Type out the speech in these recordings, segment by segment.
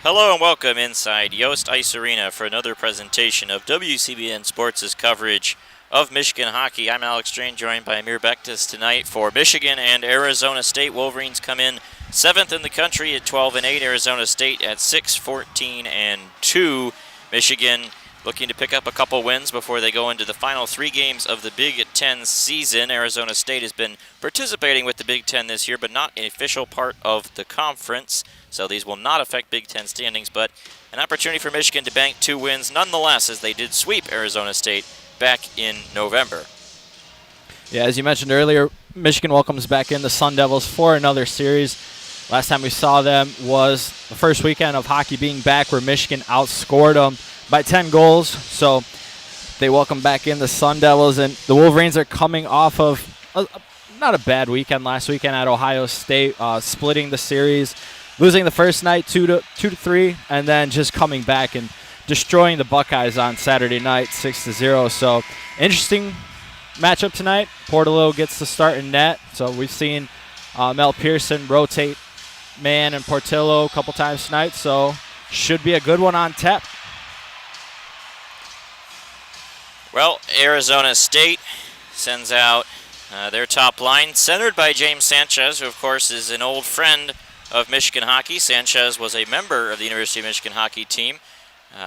Hello and welcome inside Yost Ice Arena for another presentation of WCBN Sports' coverage of Michigan hockey. I'm Alex Drain, joined by Amir Bektis tonight for Michigan and Arizona State. Wolverines come in 7th in the country at 12-8. Arizona State at 6-14-2. Michigan looking to pick up a couple wins before they go into the final 3 games of the Big Ten season. Arizona State has been participating with the Big Ten this year, but not an official part of the conference. So these will not affect Big Ten standings, but an opportunity for Michigan to bank 2 wins nonetheless, as they did sweep Arizona State back in November. Yeah, as you mentioned earlier, Michigan welcomes back in the Sun Devils for another series. Last time we saw them was the first weekend of hockey being back, where Michigan outscored them by 10 goals. So they welcome back in the Sun Devils, and the Wolverines are coming off of not a bad weekend last weekend at Ohio State, splitting the series, losing the first night 2-3, and then just coming back and destroying the Buckeyes on Saturday night 6-0. So interesting matchup tonight. Portillo gets the start in net. So we've seen Mel Pearson rotate Mann and Portillo a couple times tonight. So should be a good one on tap. Well, Arizona State sends out their top line, centered by James Sanchez, who of course is an old friend of Michigan hockey. Sanchez was a member of the University of Michigan hockey team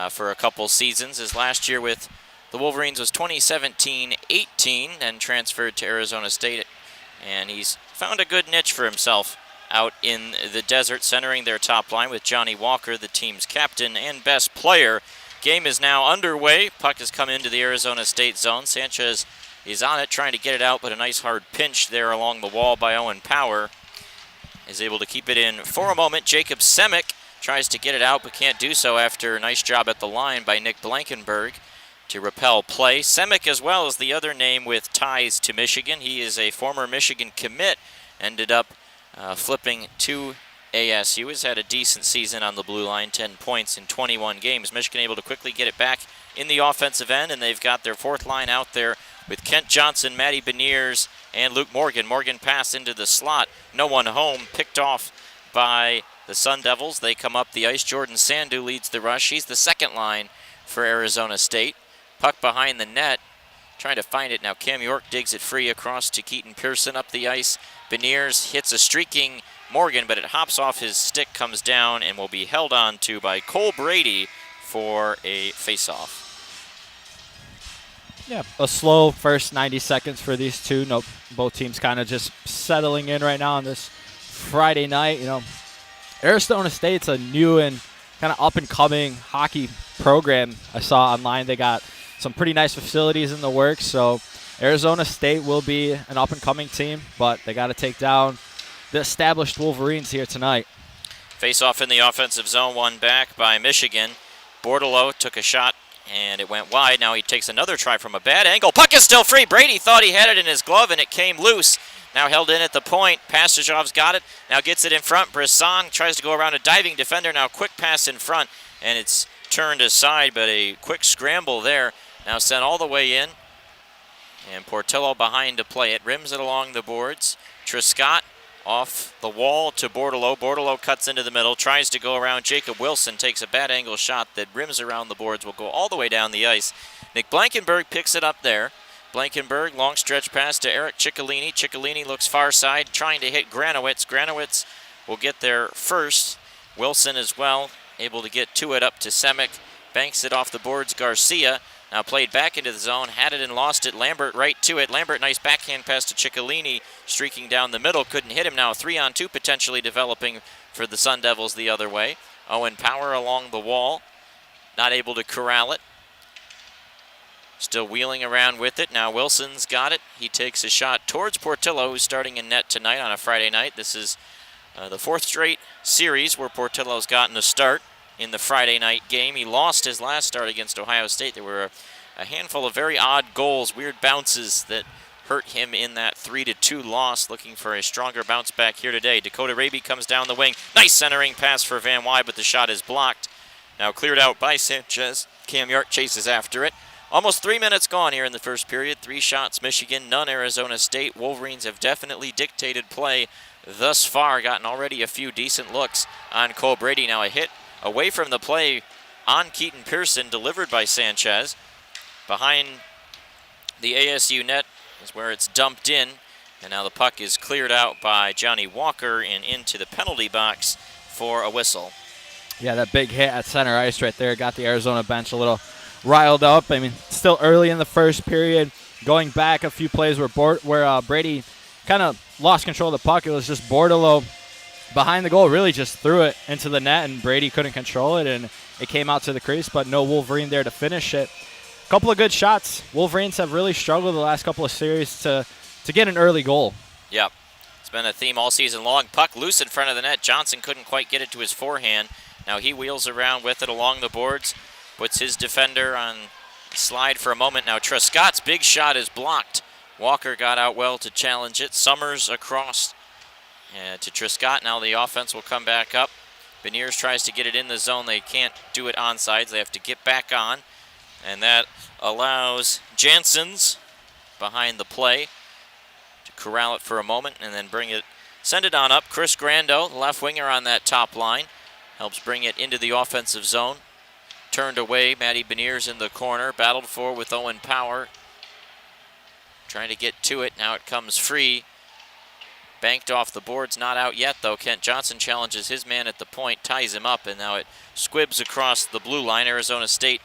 for a couple seasons. His last year with the Wolverines was 2017-18, and transferred to Arizona State, and he's found a good niche for himself out in the desert, centering their top line with Johnny Walker, the team's captain and best player. Game is now underway. Puck has come into the Arizona State zone. Sanchez is on it, trying to get it out, but a nice hard pinch there along the wall by Owen Power is able to keep it in for a moment. Jacob Semick tries to get it out, but can't do so after a nice job at the line by Nick Blankenberg to repel play. Semick, as well as the other name with ties to Michigan. He is a former Michigan commit, ended up flipping to ASU, has had a decent season on the blue line, 10 points in 21 games. Michigan able to quickly get it back in the offensive end, and they've got their 4th line out there with Kent Johnson, Matty Beniers, and Luke Morgan. Morgan passed into the slot. No one home, picked off by the Sun Devils. They come up the ice. Jordan Sandu leads the rush. He's the 2nd line for Arizona State. Puck behind the net, trying to find it now. Cam York digs it free across to Keaton Pearson up the ice. Beniers hits a streaking Morgan, but it hops off his stick, comes down, and will be held on to by Cole Brady for a face-off. Yeah, a slow first 90 seconds for these two. Both teams kind of just settling in right now on this Friday night. Arizona State's a new and kind of up-and-coming hockey program. I saw online they got some pretty nice facilities in the works, so Arizona State will be an up-and-coming team, but they got to take down the established Wolverines here tonight. Face-off in the offensive zone, won back by Michigan. Bordelot took a shot, and it went wide. Now he takes another try from a bad angle. Puck is still free. Brady thought he had it in his glove, and it came loose. Now held in at the point. Pastajov's got it. Now gets it in front. Brisson tries to go around a diving defender. Now quick pass in front, and it's turned aside, but a quick scramble there. Now sent all the way in, and Portillo behind to play it. Rims it along the boards. Triscott off the wall to Bordelot. Bordelot cuts into the middle, tries to go around Jacob Wilson, takes a bad angle shot that rims around the boards, will go all the way down the ice. Nick Blankenberg picks it up there. Blankenberg, long stretch pass to Eric Ciccolini. Ciccolini looks far side, trying to hit Granowitz. Granowitz will get there first. Wilson as well, able to get to it up to Semick. Banks it off the boards. Garcia now played back into the zone, had it and lost it. Lambert right to it. Lambert, nice backhand pass to Ciccolini, streaking down the middle. Couldn't hit him now. 3-on-2 potentially developing for the Sun Devils the other way. Owen Power along the wall, not able to corral it. Still wheeling around with it. Now Wilson's got it. He takes a shot towards Portillo, who's starting in net tonight on a Friday night. This is the 4th straight series where Portillo's gotten a start in the Friday night game. He lost his last start against Ohio State. There were a handful of very odd goals, weird bounces that hurt him in that 3-2 loss. Looking for a stronger bounce back here today. Dakota Raby comes down the wing. Nice centering pass for Van Wy, but the shot is blocked. Now cleared out by Sanchez. Cam York chases after it. Almost 3 minutes gone here in the first period. 3 shots Michigan, none Arizona State. Wolverines have definitely dictated play thus far. Gotten already a few decent looks on Cole Brady. Now a hit away from the play on Keaton Pearson, delivered by Sanchez. Behind the ASU net is where it's dumped in, and now the puck is cleared out by Johnny Walker and into the penalty box for a whistle. Yeah, that big hit at center ice right there got the Arizona bench a little riled up. I mean, still early in the first period. Going back a few plays where Brady kind of lost control of the puck. It was just Bordelot behind the goal, really just threw it into the net, and Brady couldn't control it, and it came out to the crease, but no Wolverine there to finish it. A couple of good shots. Wolverines have really struggled the last couple of series to get an early goal. Yep. It's been a theme all season long. Puck loose in front of the net. Johnson couldn't quite get it to his forehand. Now he wheels around with it along the boards, puts his defender on slide for a moment. Now Trescott's big shot is blocked. Walker got out well to challenge it. Summers across to Trescott. Now the offense will come back up. Beniers tries to get it in the zone. They can't do it onside. They have to get back on. And that allows Janssens behind the play to corral it for a moment and then send it on up. Chris Grando, the left winger on that top line, helps bring it into the offensive zone. Turned away, Matty Beniers in the corner, battled for with Owen Power. Trying to get to it, now it comes free. Banked off the boards, not out yet though. Kent Johnson challenges his man at the point, ties him up, and now it squibs across the blue line. Arizona State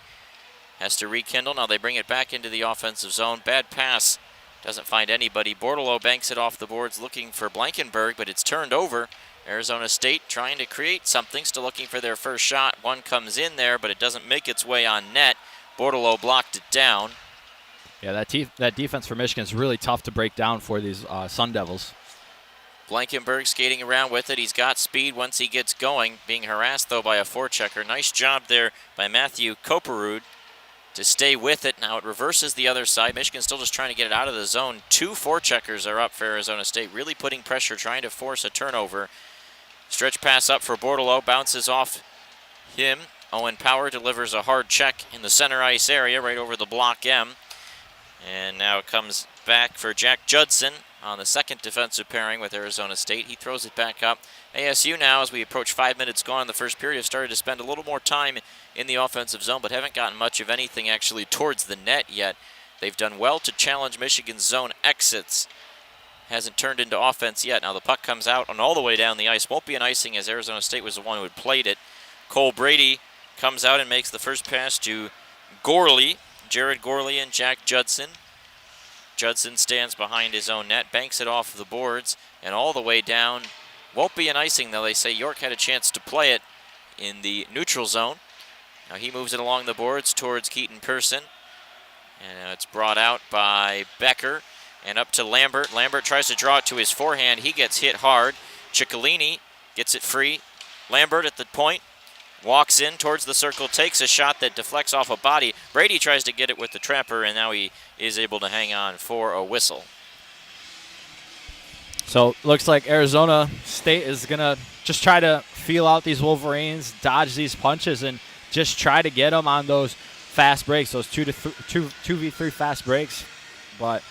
has to rekindle. Now they bring it back into the offensive zone. Bad pass, doesn't find anybody. Bordelot banks it off the boards looking for Blankenberg, but it's turned over. Arizona State trying to create something, still looking for their first shot. One comes in there, but it doesn't make its way on net. Bordelot blocked it down. Yeah, that defense for Michigan is really tough to break down for these Sun Devils. Blankenberg skating around with it. He's got speed once he gets going. Being harassed, though, by a forechecker. Nice job there by Matthew Koperud to stay with it. Now it reverses the other side. Michigan still just trying to get it out of the zone. 2 forecheckers are up for Arizona State, really putting pressure, trying to force a turnover. Stretch pass up for Bordelot, bounces off him. Owen Power delivers a hard check in the center ice area, right over the block M. And now it comes back for Jack Judson on the second defensive pairing with Arizona State. He throws it back up. ASU now, as we approach 5 minutes gone in the first period, have started to spend a little more time in the offensive zone, but haven't gotten much of anything actually towards the net yet. They've done well to challenge Michigan's zone exits. Hasn't turned into offense yet. Now the puck comes out and all the way down the ice. Won't be an icing as Arizona State was the one who had played it. Cole Brady comes out and makes the first pass to Gorley. Jared Gorley and Jack Judson. Judson stands behind his own net, banks it off the boards and all the way down. Won't be an icing though. They say York had a chance to play it in the neutral zone. Now he moves it along the boards towards Keaton Pearson. And it's brought out by Becker. And up to Lambert. Lambert tries to draw it to his forehand. He gets hit hard. Ciccolini gets it free. Lambert at the point. Walks in towards the circle. Takes a shot that deflects off a body. Brady tries to get it with the trapper, and now he is able to hang on for a whistle. So looks like Arizona State is going to just try to feel out these Wolverines, dodge these punches, and just try to get them on those fast breaks, those 2v3 fast breaks. But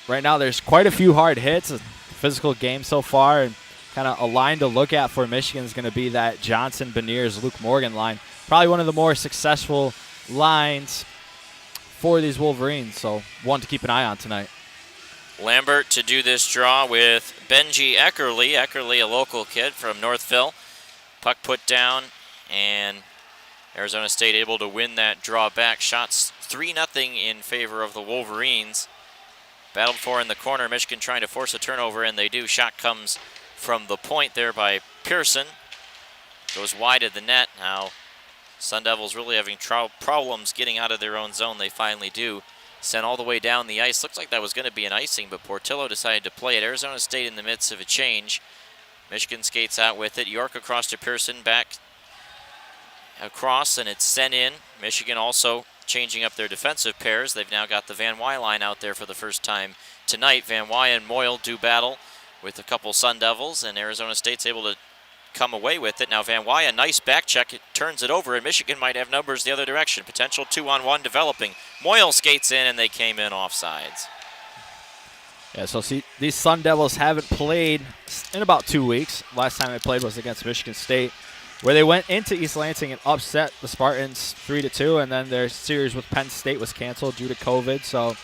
right now, there's quite a few hard hits. A physical game so far, and kind of a line to look at for Michigan is going to be that Johnson, Beniers, Luke Morgan line. Probably one of the more successful lines for these Wolverines, so one to keep an eye on tonight. Lambert to do this draw with Benji Eckerly. Eckerly, a local kid from Northville. Puck put down, and Arizona State able to win that draw back. Shots 3-0 in favor of the Wolverines. Battled for in the corner. Michigan trying to force a turnover, and they do. Shot comes from the point there by Pearson. Goes wide of the net. Now, Sun Devils really having problems getting out of their own zone. They finally do. Sent all the way down the ice. Looks like that was going to be an icing, but Portillo decided to play it. Arizona State in the midst of a change. Michigan skates out with it. York across to Pearson. Back across, and it's sent in. Michigan also changing up their defensive pairs. They've now got the Van Wy line out there for the first time tonight. Van Wy and Moyle do battle with a couple Sun Devils, and Arizona State's able to come away with it. Now Van Wy, a nice back check, it turns it over, and Michigan might have numbers the other direction. Potential 2-on-1 developing. Moyle skates in, and they came in offsides. Yeah, so see, these Sun Devils haven't played in about 2 weeks. Last time they played was against Michigan State. where they went into East Lansing and upset the Spartans 3-2, and then their series with Penn State was canceled due to COVID. So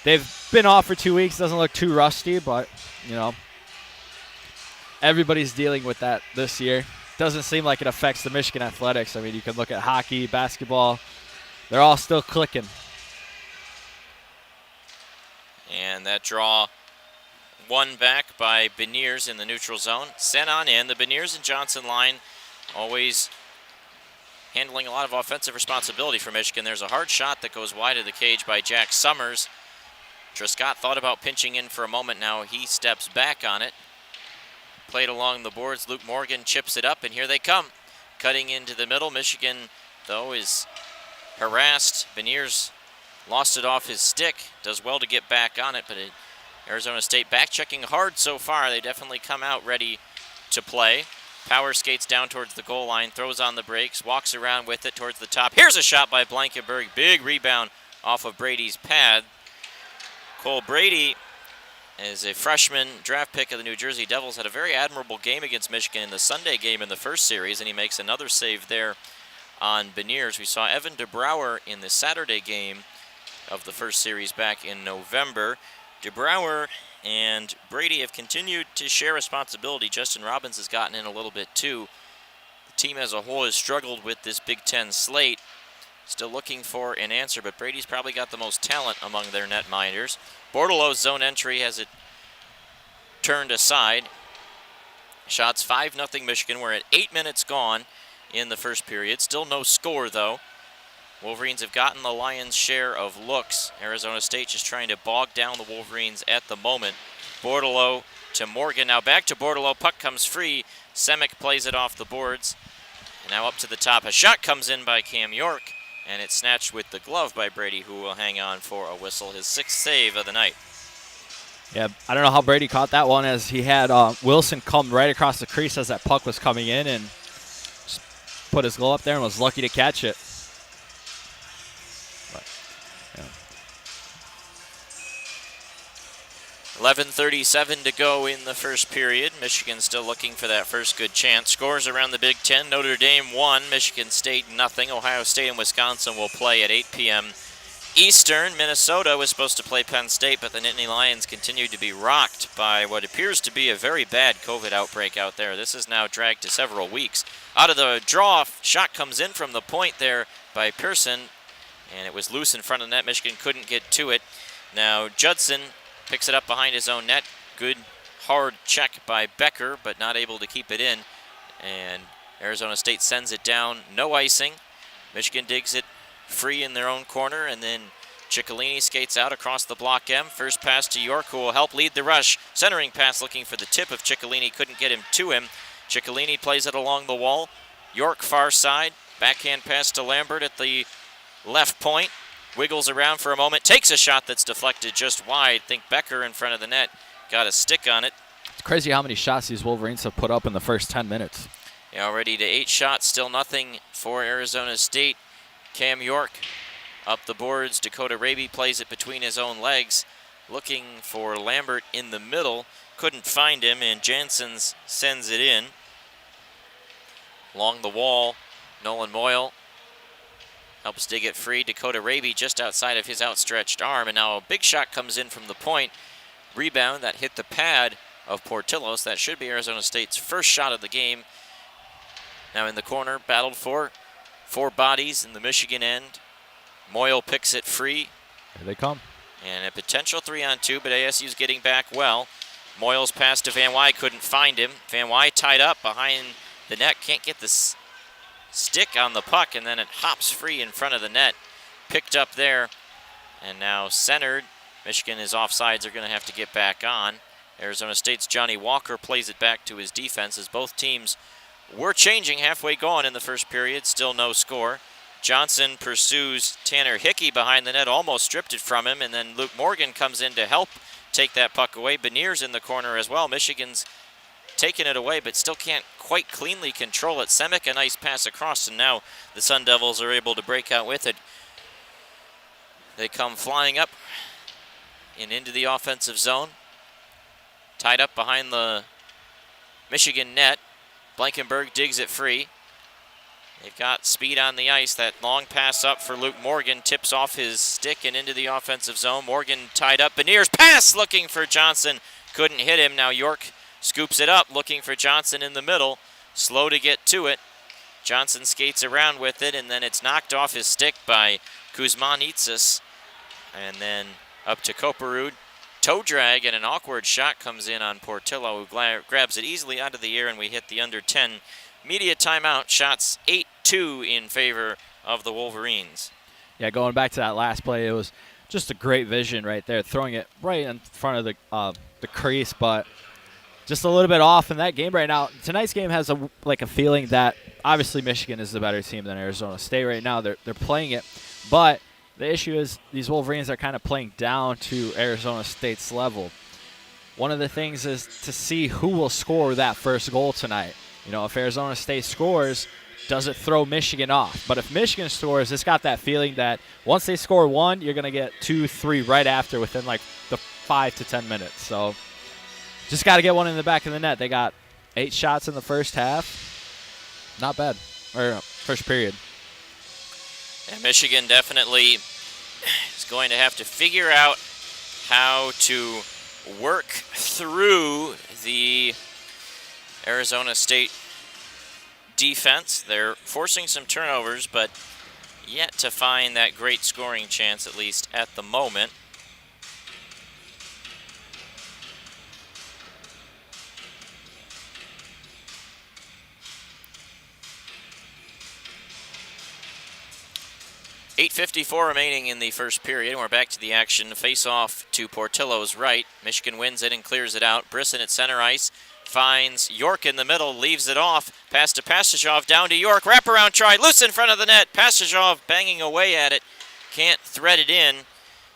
they've been off for 2 weeks. Doesn't look too rusty, but, you know, everybody's dealing with that this year. Doesn't seem like it affects the Michigan athletics. I mean, you can look at hockey, basketball. They're all still clicking. And that draw won back by Beniers in the neutral zone. Sent on in. The Beniers and Johnson line always handling a lot of offensive responsibility for Michigan. There's a hard shot that goes wide of the cage by Jack Summers. Trescott thought about pinching in for a moment. Now he steps back on it. Played along the boards. Luke Morgan chips it up, and here they come. Cutting into the middle. Michigan, though, is harassed. Beniers lost it off his stick. Does well to get back on it, but Arizona State back checking hard so far. They definitely come out ready to play. Power skates down towards the goal line, throws on the brakes, walks around with it towards the top. Here's a shot by Blankenberg. Big rebound off of Brady's pad. Cole Brady is a freshman draft pick of the New Jersey Devils. Had a very admirable game against Michigan in the Sunday game in the first series, and he makes another save there on Beniers. We saw Evan DeBrouwer in the Saturday game of the first series back in November. DeBrouwer and Brady have continued to share responsibility. Justin Robbins has gotten in a little bit too. The team as a whole has struggled with this Big Ten slate. Still looking for an answer, but Brady's probably got the most talent among their netminders. Bordelow's zone entry has it turned aside. Shots 5-0 Michigan. We're at 8 minutes gone in the first period. Still no score, though. Wolverines have gotten the lion's share of looks. Arizona State just trying to bog down the Wolverines at the moment. Bordelow to Morgan. Now back to Bordelow. Puck comes free. Semick plays it off the boards. And now up to the top. A shot comes in by Cam York, and it's snatched with the glove by Brady, who will hang on for a whistle. His 6th save of the night. Yeah, I don't know how Brady caught that one, as he had Wilson come right across the crease as that puck was coming in and just put his glove up there and was lucky to catch it. But, yeah. 11:37 to go in the first period. Michigan still looking for that first good chance. Scores around the Big Ten. Notre Dame 1, Michigan State 0. Ohio State and Wisconsin will play at 8 p.m. Eastern. Minnesota was supposed to play Penn State, but the Nittany Lions continued to be rocked by what appears to be a very bad COVID outbreak out there. This is now dragged to several weeks. Out of the draw, shot comes in from the point there by Pearson, and it was loose in front of the net. Michigan couldn't get to it. Now Judson picks it up behind his own net. Good hard check by Becker, but not able to keep it in. And Arizona State sends it down. No icing. Michigan digs it free in their own corner, and then Ciccolini skates out across the block M. First pass to York, who will help lead the rush. Centering pass looking for the tip of Ciccolini. Couldn't get him to him. Ciccolini plays it along the wall. York far side. Backhand pass to Lambert at the left point. Wiggles around for a moment. Takes a shot that's deflected just wide. Think Becker in front of the net got a stick on it. It's crazy how many shots these Wolverines have put up in the first 10 minutes. Yeah, already to 8 shots. Still nothing for Arizona State. Cam York up the boards. Dakota Raby plays it between his own legs, looking for Lambert in the middle. Couldn't find him, and Janssens sends it in. Along the wall, Nolan Moyle helps dig it free. Dakota Raby just outside of his outstretched arm, and now a big shot comes in from the point. Rebound that hit the pad of Portillos. That should be Arizona State's first shot of the game. Now in the corner, battled for 4 bodies in the Michigan end. Moyle picks it free. Here they come. And a potential 3-on-2, but ASU's getting back well. Moyle's pass to Van Wy, couldn't find him. Van Wy tied up behind the net, can't get the stick on the puck, and then it hops free in front of the net. Picked up there, and now centered. Michigan is offsides, they're going to have to get back on. Arizona State's Johnny Walker plays it back to his defense as both teams were changing halfway gone in the first period. Still no score. Johnson pursues Tanner Hickey behind the net, almost stripped it from him, and then Luke Morgan comes in to help take that puck away. Beniers in the corner as well. Michigan's taking it away, but still can't quite cleanly control it. Semick, a nice pass across, and now the Sun Devils are able to break out with it. They come flying up and into the offensive zone. Tied up behind the Michigan net. Blankenberg digs it free. They've got speed on the ice. That long pass up for Luke Morgan tips off his stick and into the offensive zone. Morgan tied up. Beniers pass looking for Johnson. Couldn't hit him. Now York scoops it up looking for Johnson in the middle. Slow to get to it. Johnson skates around with it, and then it's knocked off his stick by Kuzmanitsas. And then up to Koperud. Toe drag and an awkward shot comes in on Portillo, who grabs it easily out of the air, and we hit the under 10 media timeout. Shots 8-2 in favor of the Wolverines. Yeah, going back to that last play, it was just a great vision right there, throwing it right in front of the crease, but just a little bit off in that game right now. Tonight's game has a feeling that obviously Michigan is the better team than Arizona State right now. They're playing it, but the issue is these Wolverines are kind of playing down to Arizona State's level. One of the things is to see who will score that first goal tonight. You know, if Arizona State scores, does it throw Michigan off? But if Michigan scores, it's got that feeling that once they score one, you're going to get 2, 3 right after within like the 5 to 10 minutes. So just got to get one in the back of the net. They got 8 shots in the first half. Not bad. Or first period. And Michigan definitely is going to have to figure out how to work through the Arizona State defense. They're forcing some turnovers, but yet to find that great scoring chance, at least at the moment. .8:54 remaining in the first period, and we're back to the action. Face-off to Portillo's right. Michigan wins it and clears it out. Brisson at center ice finds York in the middle, leaves it off. Pass to Pastujov, down to York. Wraparound try, loose in front of the net. Pastujov banging away at it. Can't thread it in.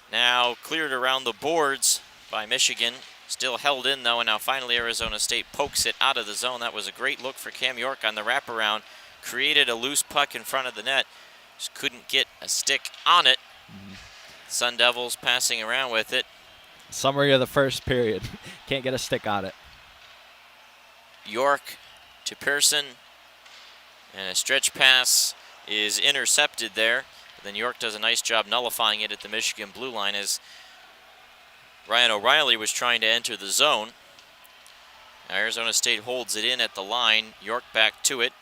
Now cleared around the boards by Michigan. Still held in, though, and now finally Arizona State pokes it out of the zone. That was a great look for Cam York on the wraparound. Created a loose puck in front of the net. Just couldn't get a stick on it. Sun Devils passing around with it. Summary of the first period. Can't get a stick on it. York to Pearson. And a stretch pass is intercepted there. But then York does a nice job nullifying it at the Michigan blue line as Ryan O'Reilly was trying to enter the zone. Arizona State holds it in at the line. York back to it.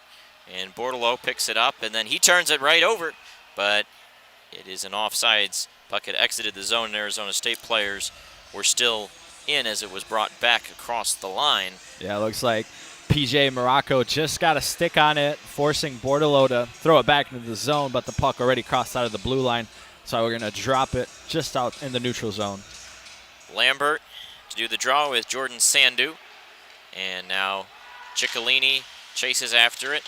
And Bordelot picks it up, and then he turns it right over. But it is an offsides. Puck had exited the zone, and Arizona State players were still in as it was brought back across the line. Yeah, it looks like PJ Morocco just got a stick on it, forcing Bordelot to throw it back into the zone, but the puck already crossed out of the blue line. So we're going to drop it just out in the neutral zone. Lambert to do the draw with Jordan Sandu. And now Ciccolini chases after it.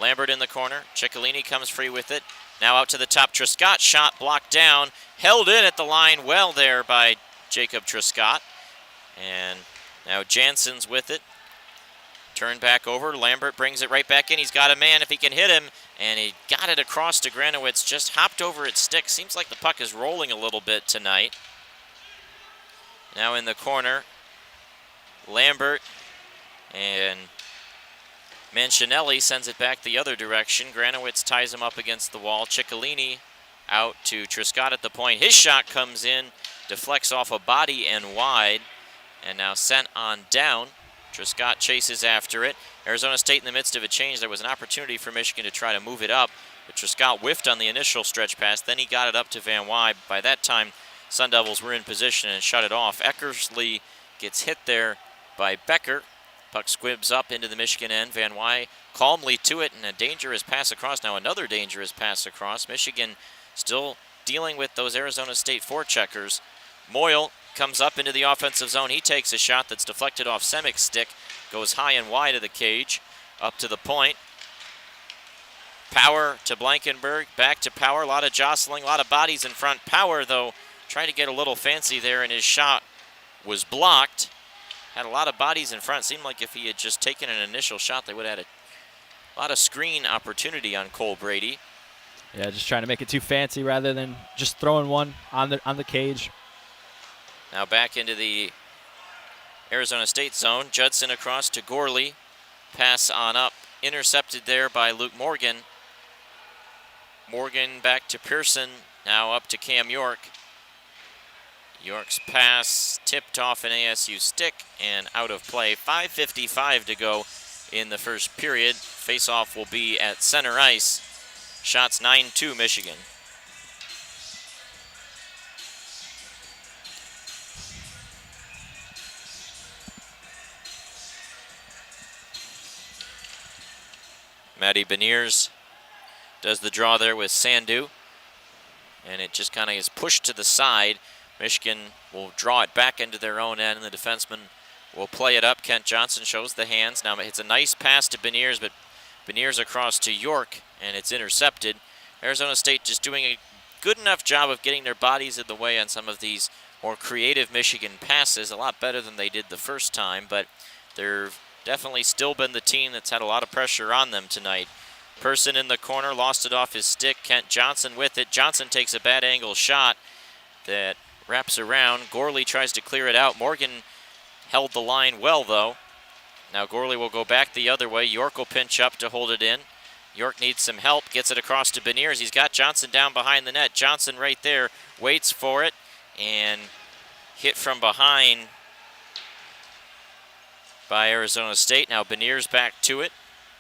Lambert in the corner. Ciccolini comes free with it. Now out to the top. Truscott shot blocked down. Held in at the line well there by Jacob Truscott. And now Jansen's with it. Turned back over. Lambert brings it right back in. He's got a man if he can hit him. And he got it across to Granowitz. Just hopped over its stick. Seems like the puck is rolling a little bit tonight. Now in the corner. Lambert and Mancinelli sends it back the other direction. Granowitz ties him up against the wall. Ciccolini out to Truscott at the point. His shot comes in, deflects off a body and wide, and now sent on down. Truscott chases after it. Arizona State in the midst of a change. There was an opportunity for Michigan to try to move it up, but Truscott whiffed on the initial stretch pass. Then he got it up to Van Wy. By that time, Sun Devils were in position and shut it off. Eckersley gets hit there by Becker. Puck squibs up into the Michigan end. Van Wy calmly to it, and a dangerous pass across. Now another dangerous pass across. Michigan still dealing with those Arizona State forecheckers. Moyle comes up into the offensive zone. He takes a shot that's deflected off Semik's stick. Goes high and wide of the cage. Up to the point. Power to Blankenberg. Back to Power. A lot of jostling, a lot of bodies in front. Power, though, trying to get a little fancy there, and his shot was blocked. Had a lot of bodies in front. Seemed like if he had just taken an initial shot, they would have had a lot of screen opportunity on Cole Brady. Yeah, just trying to make it too fancy rather than just throwing one on the cage. Now back into the Arizona State zone. Judson across to Gorley. Pass on up. Intercepted there by Luke Morgan. Morgan back to Pearson. Now up to Cam York. York's pass tipped off an ASU stick and out of play. 5:55 to go in the first period. Face-off will be at center ice. Shots 9-2 Michigan. Matty Beniers does the draw there with Sandu. And it just kind of is pushed to the side. Michigan will draw it back into their own end, and the defenseman will play it up. Kent Johnson shows the hands. Now it's a nice pass to Beniers, but Beniers across to York, and it's intercepted. Arizona State just doing a good enough job of getting their bodies in the way on some of these more creative Michigan passes. A lot better than they did the first time, but they've definitely still been the team that's had a lot of pressure on them tonight. Person in the corner, lost it off his stick. Kent Johnson with it. Johnson takes a bad angle shot that wraps around. Gorley tries to clear it out. Morgan held the line well, though. Now Gorley will go back the other way. York will pinch up to hold it in. York needs some help, gets it across to Beniers. He's got Johnson down behind the net. Johnson right there, waits for it, and hit from behind by Arizona State. Now Beniers back to it.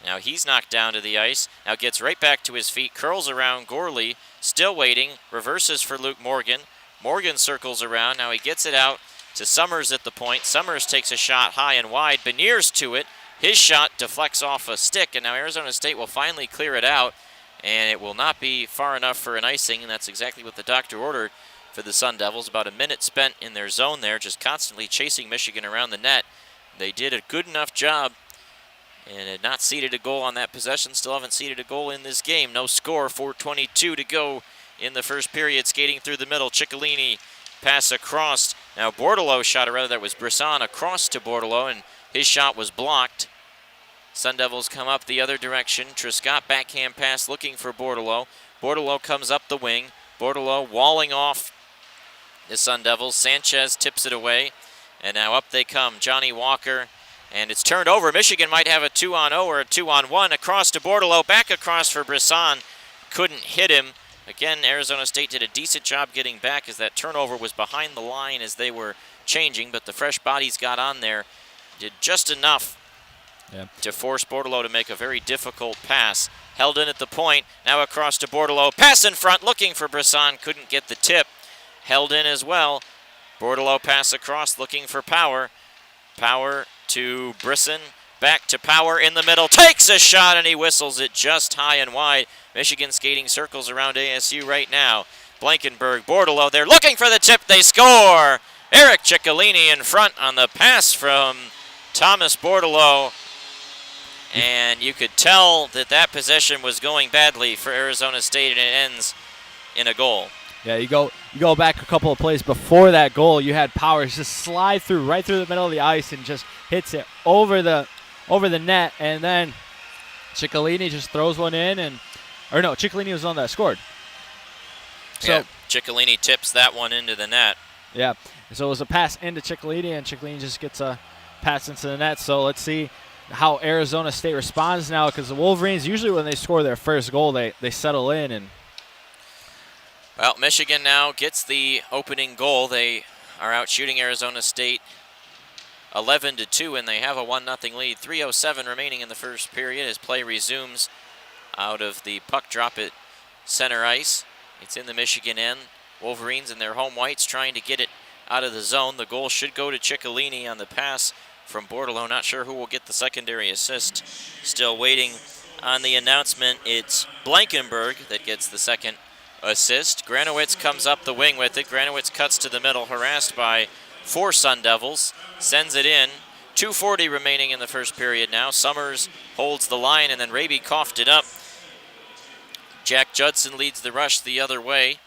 Now he's knocked down to the ice. Now gets right back to his feet, curls around Gorley, still waiting, reverses for Luke Morgan. Morgan circles around. Now he gets it out to Summers at the point. Summers takes a shot high and wide. Beniers to it. His shot deflects off a stick, and now Arizona State will finally clear it out, and it will not be far enough for an icing, and that's exactly what the doctor ordered for the Sun Devils. About a minute spent in their zone there, just constantly chasing Michigan around the net. They did a good enough job and had not ceded a goal on that possession. Still haven't ceded a goal in this game. No score, 4:22 to go in the first period. Skating through the middle, Ciccolini pass across. Now Bordelot shot, or rather that was Brisson across to Bordelot, and his shot was blocked. Sun Devils come up the other direction. Triscott backhand pass looking for Bordelot. Bordelot comes up the wing. Bordelot walling off the Sun Devils. Sanchez tips it away, and now up they come. Johnny Walker. And it's turned over. Michigan might have a 2-on-0 or a 2-on-1. Across to Bordelot. Back across for Brisson. Couldn't hit him. Again, Arizona State did a decent job getting back as that turnover was behind the line as they were changing. But the fresh bodies got on there. Did just enough to force Bordelot to make a very difficult pass. Held in at the point. Now across to Bordelot. Pass in front looking for Brisson. Couldn't get the tip. Held in as well. Bordelot pass across looking for Power. Power to Brisson, back to Power in the middle, takes a shot and he whistles it just high and wide. Michigan skating circles around ASU right now. Blankenberg, Bordelot, they're looking for the tip, they score! Eric Ciccolini in front on the pass from Thomas Bordelot. And you could tell that that possession was going badly for Arizona State, and it ends in a goal. Yeah, you go back a couple of plays before that goal. You had Powers just slide through right through the middle of the ice and just hits it over the net, and then Ciccolini just throws one in, Ciccolini was the one that scored. So yeah, Ciccolini tips that one into the net. Yeah, so it was a pass into Ciccolini, and Ciccolini just gets a pass into the net. So let's see how Arizona State responds now, because the Wolverines, usually when they score their first goal, they settle in and. Well, Michigan now gets the opening goal. They are out shooting Arizona State 11-2, and they have a 1-0 lead. 3:07 remaining in the first period as play resumes out of the puck drop at center ice. It's in the Michigan end. Wolverines in their home whites trying to get it out of the zone. The goal should go to Ciccolini on the pass from Bordelot. Not sure who will get the secondary assist. Still waiting on the announcement. It's Blankenberg that gets the second assist. Granowitz comes up the wing with it. Granowitz cuts to the middle, harassed by 4 Sun Devils. Sends it in. 2:40 remaining in the first period now. Summers holds the line, and then Raby coughed it up. Jack Judson leads the rush the other way.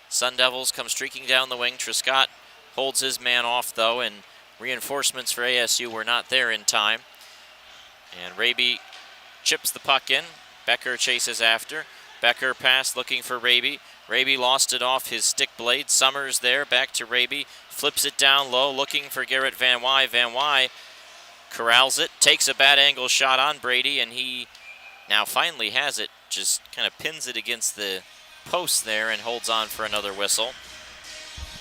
Sun Devils come streaking down the wing. Triscott holds his man off, though, and reinforcements for ASU were not there in time. And Raby chips the puck in. Becker chases after. Becker pass looking for Raby. Raby lost it off his stick blade. Summers there, back to Raby. Flips it down low, looking for Garrett Van Wy. Van Wy corrals it, takes a bad angle shot on Brady, and he now finally has it just kind of pins it against the post there and holds on for another whistle.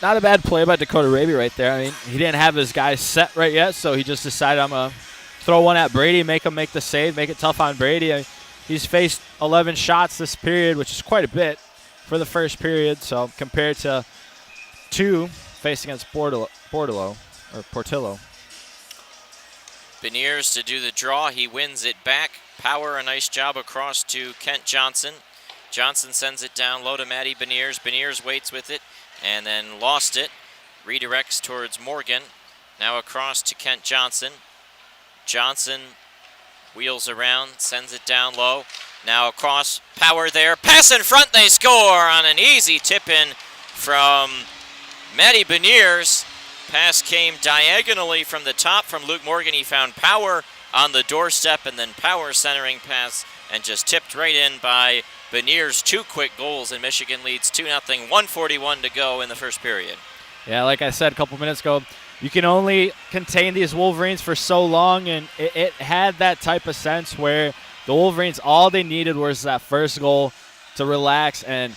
Not a bad play by Dakota Raby right there. I mean, he didn't have his guys set right yet, so he just decided, I'm going to throw one at Brady, make him make the save, make it tough on Brady. I mean, he's faced 11 shots this period, which is quite a bit for the first period. So compared to 2 faced against Portillo. Beniers to do the draw. He wins it back. Power, a nice job across to Kent Johnson. Johnson sends it down low to Maddie Beniers. Beniers waits with it and then lost it. Redirects towards Morgan. Now across to Kent Johnson. Johnson wheels around, sends it down low. Now across, Power there. Pass in front, they score on an easy tip-in from Maddie Beniers. Pass came diagonally from the top from Luke Morgan. He found Power on the doorstep, and then Power centering pass and just tipped right in by Beniers. 2 quick goals, and Michigan leads 2-0, 1:41 to go in the first period. Yeah, like I said a couple minutes ago, you can only contain these Wolverines for so long, and it had that type of sense where the Wolverines, all they needed was that first goal to relax, and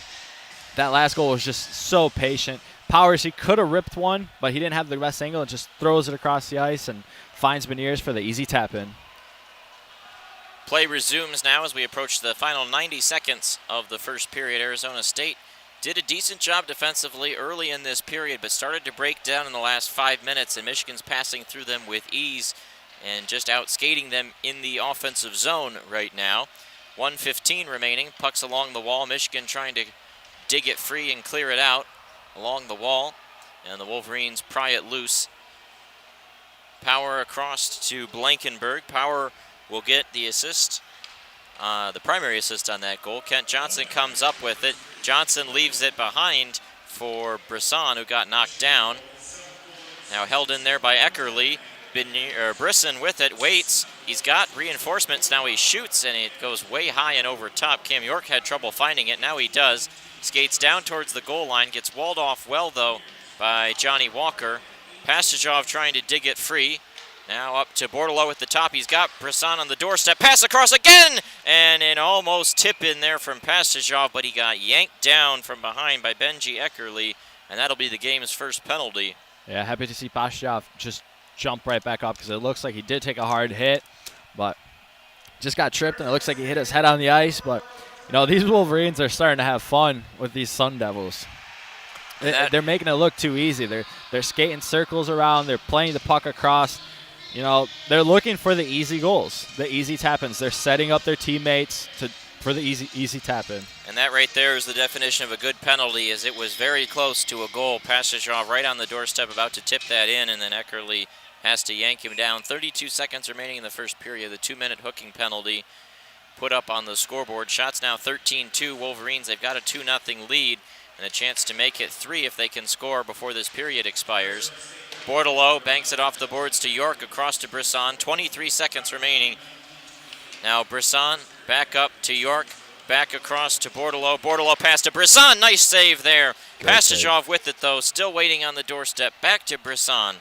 that last goal was just so patient. Powers, he could have ripped one, but he didn't have the best angle and just throws it across the ice and finds Beniers for the easy tap-in. Play resumes now as we approach the final 90 seconds of the first period. Arizona State did a decent job defensively early in this period, but started to break down in the last 5 minutes, and Michigan's passing through them with ease and just out-skating them in the offensive zone right now. 1:15 remaining. Puck's along the wall. Michigan trying to dig it free and clear it out along the wall, and the Wolverines pry it loose. Power across to Blankenberg. Power will get the assist, the primary assist on that goal. Kent Johnson comes up with it. Johnson leaves it behind for Brisson, who got knocked down. Now held in there by Eckerly. Brisson with it, waits. He's got reinforcements. Now he shoots, and it goes way high and over top. Cam York had trouble finding it. Now he does. Skates down towards the goal line. Gets walled off well, though, by Johnny Walker. Pastajov trying to dig it free. Now up to Bordelot at the top. He's got Brisson on the doorstep. Pass across again! And an almost tip in there from Pastajov, but he got yanked down from behind by Benji Eckerly, and that'll be the game's first penalty. Yeah, happy to see Pastajov just jump right back up because it looks like he did take a hard hit, but just got tripped, and it looks like he hit his head on the ice. But, you know, these Wolverines are starting to have fun with these Sun Devils. They're making it look too easy. They're skating circles around. They're playing the puck across. You know, they're looking for the easy goals, the easy tap-ins. They're setting up their teammates for the easy tap-in. And that right there is the definition of a good penalty, as it was very close to a goal. Pastajov right on the doorstep, about to tip that in, and then Eckerly has to yank him down. 32 seconds remaining in the first period. The 2-minute hooking penalty put up on the scoreboard. Shots now 13-2 Wolverines. They've got a 2-0 lead and a chance to make it 3 if they can score before this period expires. Bordelot banks it off the boards to York, across to Brisson. 23 seconds remaining. Now Brisson back up to York, back across to Bordelot. Bordelot pass to Brisson. Nice save there. Pastajov with it, though, still waiting on the doorstep. Back to Brisson.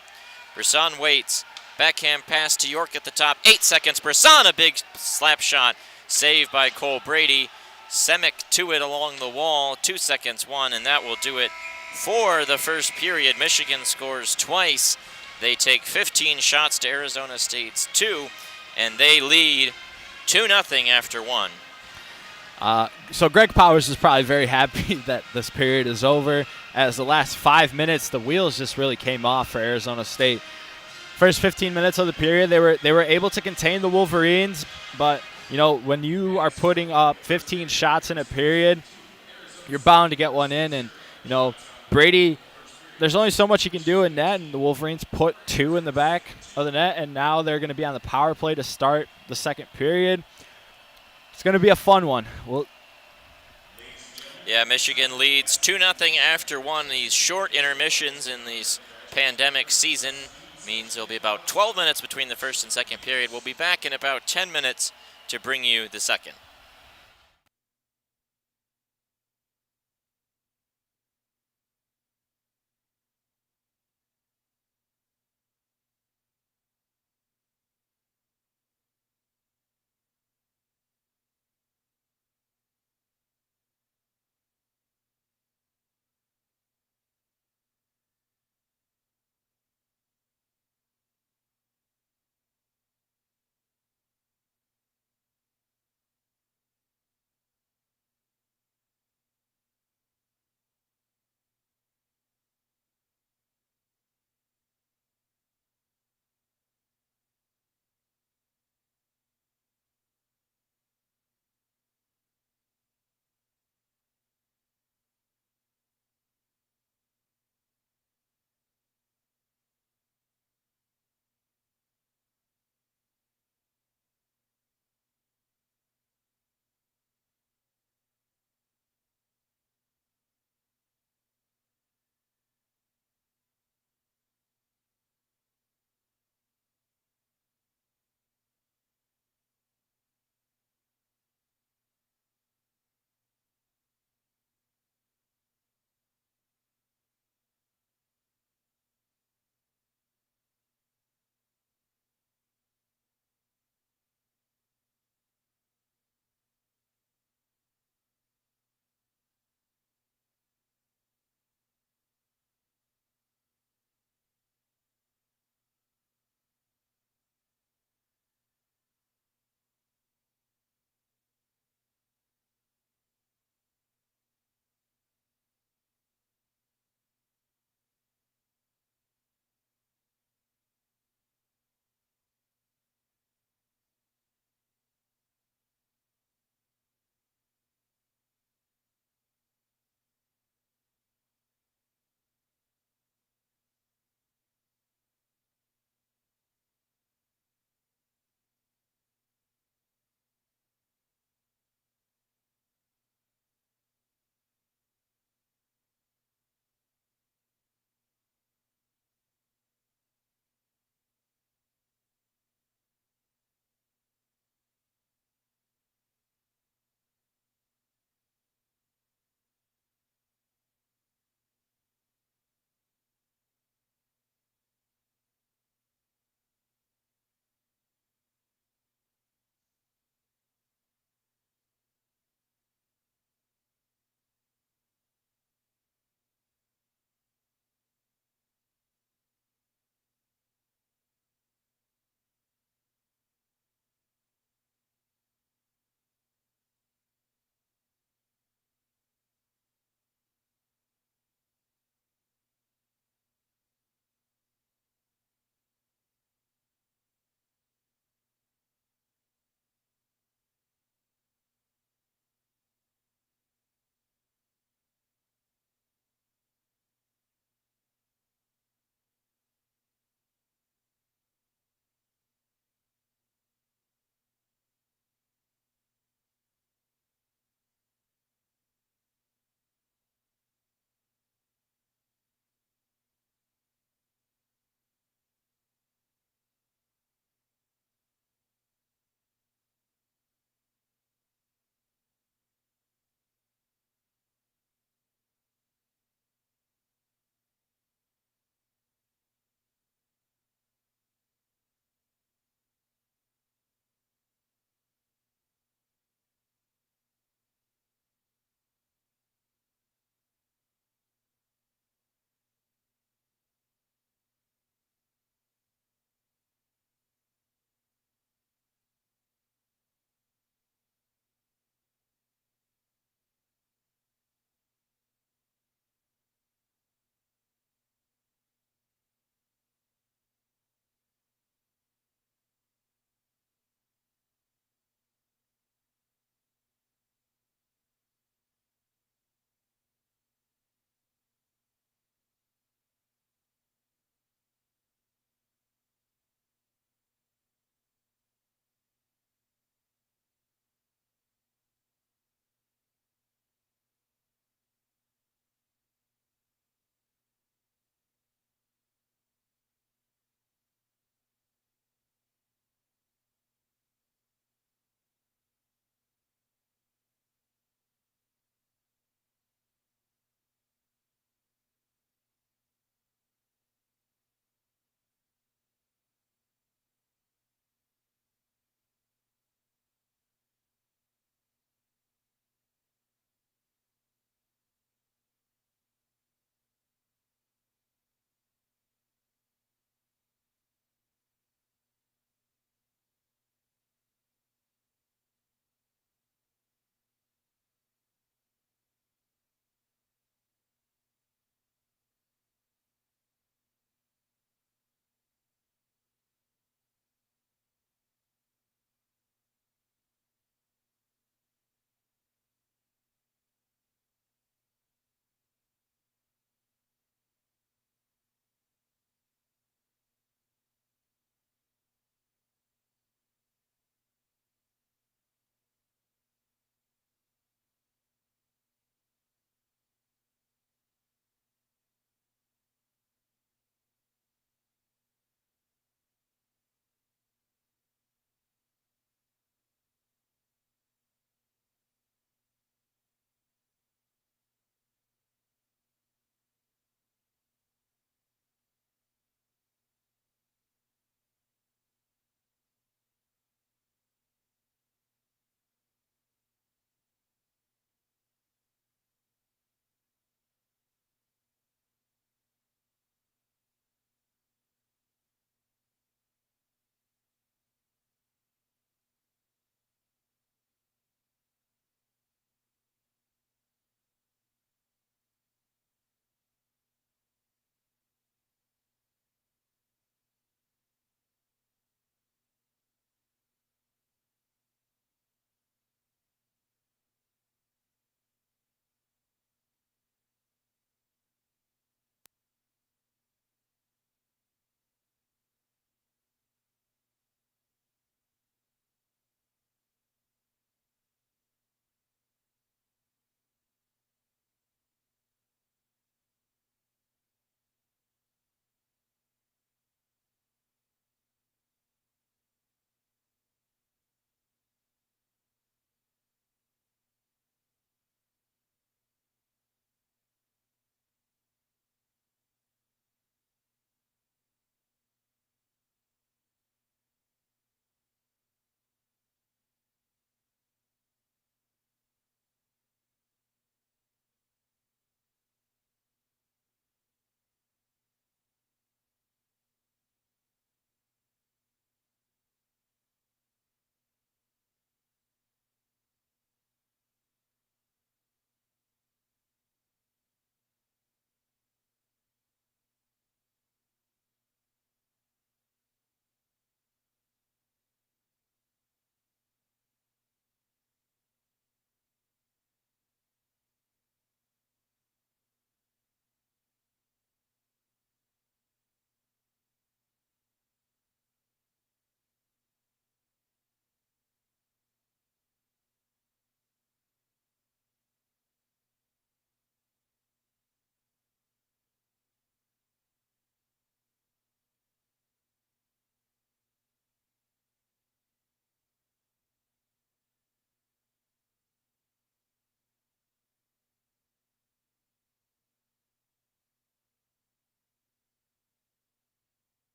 Brisson waits. Backhand pass to York at the top. 8 seconds. Brisson, a big slap shot. Saved by Cole Brady. Semick to it along the wall. 2 seconds, 1, and that will do it for the first period. Michigan scores twice. They take 15 shots to Arizona State's 2, and they lead 2-0 after 1. So Greg Powers is probably very happy that this period is over, as the last 5 minutes, the wheels just really came off for Arizona State. First 15 minutes of the period, they were able to contain the Wolverines, but you know, when you are putting up 15 shots in a period, you're bound to get one in, and you know, Brady, there's only so much he can do in net, and the Wolverines put 2 in the back of the net, and now they're going to be on the power play to start the second period. It's going to be a fun one. Yeah, Michigan leads 2-0 after 1. These short intermissions in this pandemic season means there'll be about 12 minutes between the first and second period. We'll be back in about 10 minutes to bring you the second.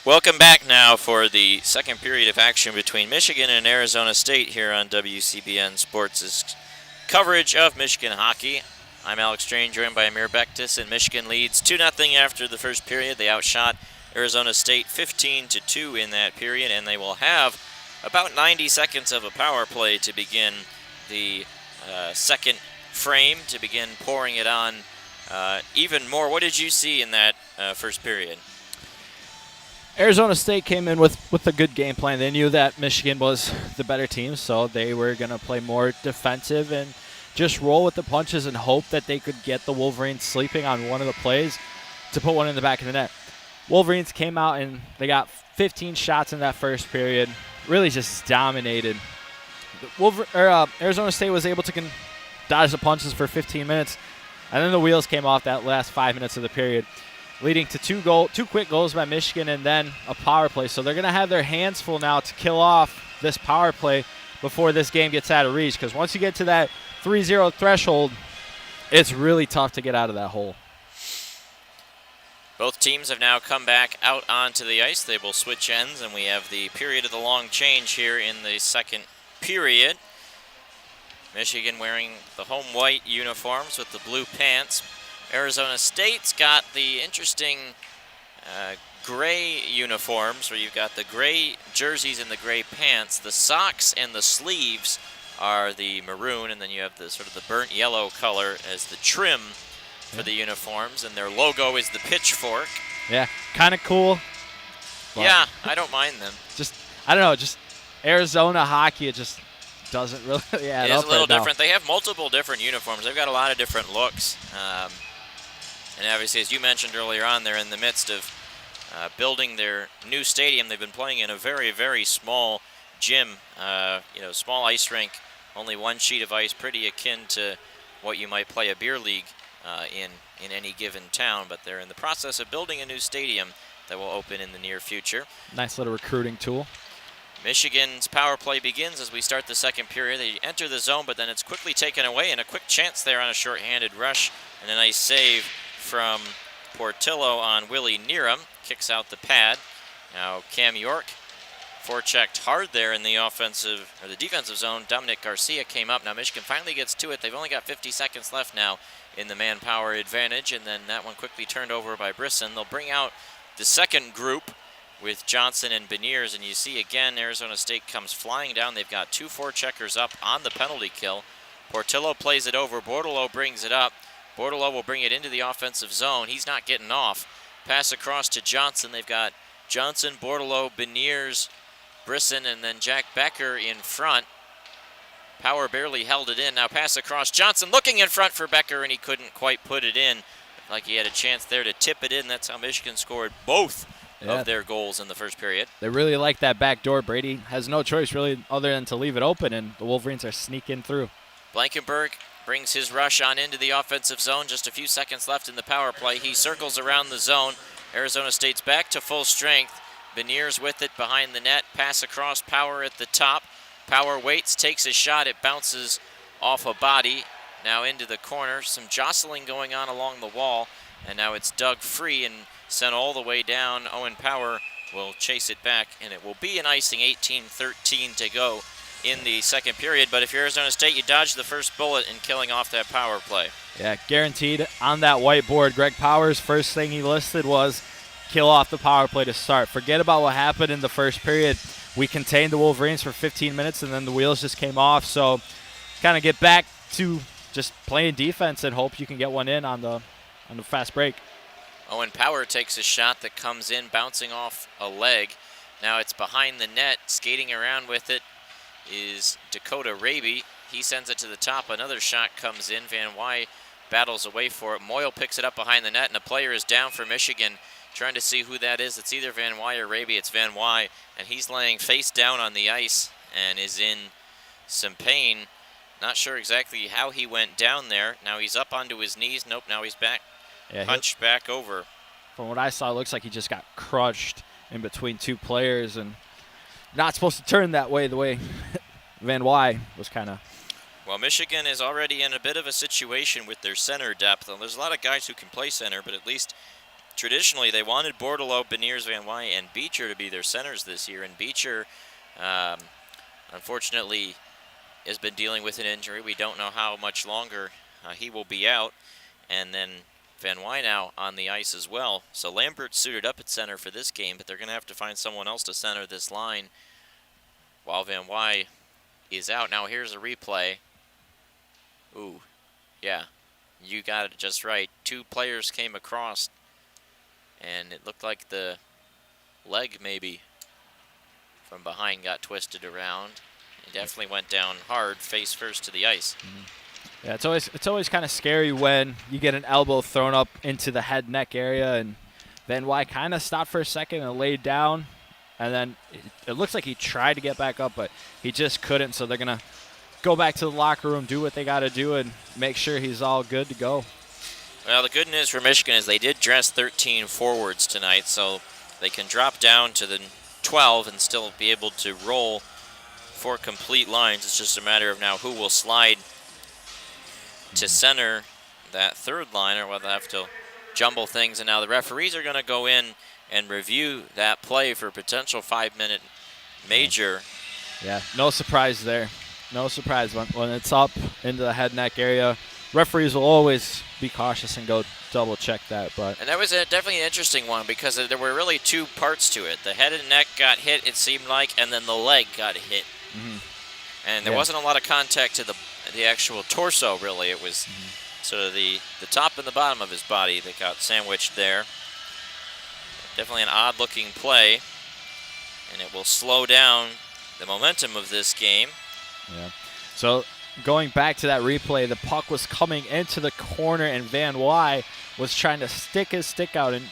Welcome back now for the second period of action between Michigan and Arizona State here on WCBN Sports' coverage of Michigan hockey. I'm Alex Strain, joined by Amir Bektis, and Michigan leads 2-0 after the first period. They outshot Arizona State 15-2 in that period, and they will have about 90 seconds of a power play to begin the second frame, to begin pouring it on even more. What did you see in that first period? Arizona State came in with a good game plan. They knew that Michigan was the better team, so they were going to play more defensive and just roll with the punches and hope that they could get the Wolverines sleeping on one of the plays to put one in the back of the net. Wolverines came out and they got 15 shots in that first period, really just dominated. Arizona State was able to dodge the punches for 15 minutes, and then the wheels came off that last 5 minutes of the period, leading to two quick goals by Michigan and then a power play. So they're going to have their hands full now to kill off this power play before this game gets out of reach, because once you get to that 3-0 threshold, it's really tough to get out of that hole. Both teams have now come back out onto the ice. They will switch ends, and we have the period of the long change here in the second period. Michigan wearing the home white uniforms with the blue pants. Arizona State's got the interesting gray uniforms, where you've got the gray jerseys and the gray pants. The socks and the sleeves are the maroon, and then you have the sort of the burnt yellow color as the trim for the uniforms, and their logo is the pitchfork. Yeah, kind of cool. Yeah, I don't mind them. I don't know, just Arizona hockey, it just doesn't really add up. It is a little right now. different. They have multiple different uniforms. They've got a lot of different looks. And obviously, as you mentioned earlier on, they're in the midst of building their new stadium. They've been playing in a very, very small gym, small ice rink, only one sheet of ice, pretty akin to what you might play a beer league in any given town. But they're in the process of building a new stadium that will open in the near future. Nice little recruiting tool. Michigan's power play begins as we start the second period. They enter the zone, but then it's quickly taken away, and a quick chance there on a shorthanded rush, and a nice save from Portillo on Willie Neerum. Kicks out the pad. Now Cam York forechecked hard there in the defensive zone. Dominic Garcia came up. Now Michigan finally gets to it. They've only got 50 seconds left now in the manpower advantage, and then that one quickly turned over by Brisson. They'll bring out the second group with Johnson and Beniers, and you see again Arizona State comes flying down. They've got two forecheckers up on the penalty kill. Portillo plays it over. Bordelot brings it up. Bordelot will bring it into the offensive zone. He's not getting off. Pass across to Johnson. They've got Johnson, Bordelot, Beniers, Brisson, and then Jack Becker in front. Power barely held it in. Now pass across. Johnson looking in front for Becker, and he couldn't quite put it in. Like he had a chance there to tip it in. That's how Michigan scored both of their goals in the first period. They really like that back door. Brady has no choice really other than to leave it open, and the Wolverines are sneaking through. Blankenberg brings his rush on into the offensive zone. Just a few seconds left in the power play. He circles around the zone. Arizona State's back to full strength. Beniers with it behind the net. Pass across. Power at the top. Power waits, takes a shot. It bounces off a body. Now into the corner. Some jostling going on along the wall. And now it's dug free and sent all the way down. Owen Power will chase it back, and it will be an icing. 18-13 to go in the second period. But if you're Arizona State, you dodged the first bullet in killing off that power play. Yeah, guaranteed on that whiteboard. Greg Powers, first thing he listed was kill off the power play to start. Forget about what happened in the first period. We contained the Wolverines for 15 minutes, and then the wheels just came off. So kind of get back to just playing defense and hope you can get one in on the fast break. Owen Power takes a shot that comes in, bouncing off a leg. Now it's behind the net. Skating around with it is Dakota Raby. He sends it to the top. Another shot comes in. Van Wy battles away for it. Moyle picks it up behind the net, and a player is down for Michigan, trying to see who that is. It's either Van Wy or Raby. It's Van Wy, and he's laying face down on the ice and is in some pain. Not sure exactly how he went down there. Now he's up onto his knees. Nope, now he's back. Yeah, punched back over. From what I saw, it looks like he just got crushed in between two players, and not supposed to turn that way, the way Van Wy was kind of. Well, Michigan is already in a bit of a situation with their center depth. There's a lot of guys who can play center, but at least traditionally they wanted Bordelot, Beniers, Van Wy, and Beecher to be their centers this year, and Beecher, unfortunately, has been dealing with an injury. We don't know how much longer he will be out, and then Van Wy now on the ice as well. So Lambert suited up at center for this game, but they're going to have to find someone else to center this line while Van Wy is out. Now here's a replay. Ooh, yeah, you got it just right. Two players came across, and it looked like the leg maybe from behind got twisted around. He definitely went down hard, face first to the ice. Mm-hmm. Yeah, it's always kind of scary when you get an elbow thrown up into the head neck area, and Van Wy kind of stopped for a second and laid down, and then it looks like he tried to get back up, but he just couldn't. So they're gonna go back to the locker room, do what they got to do, and make sure he's all good to go. Well, the good news for Michigan is they did dress 13 forwards tonight, so they can drop down to the 12 and still be able to roll 4 complete lines. It's just a matter of now who will slide to center that third line, or whether they have to jumble things. And now the referees are going to go in and review that play for a potential 5-minute major. Yeah, no surprise there. No surprise when it's up into the head neck area. Referees will always be cautious and go double check that. And that was definitely an interesting one, because there were really 2 parts to it. The head and neck got hit, it seemed like, and then the leg got hit. Mm-hmm. And there wasn't a lot of contact to the actual torso, really. It was sort of the top and the bottom of his body that got sandwiched there. Definitely an odd-looking play, and it will slow down the momentum of this game. Yeah. So going back to that replay, the puck was coming into the corner, and Van Wy was trying to stick his stick out and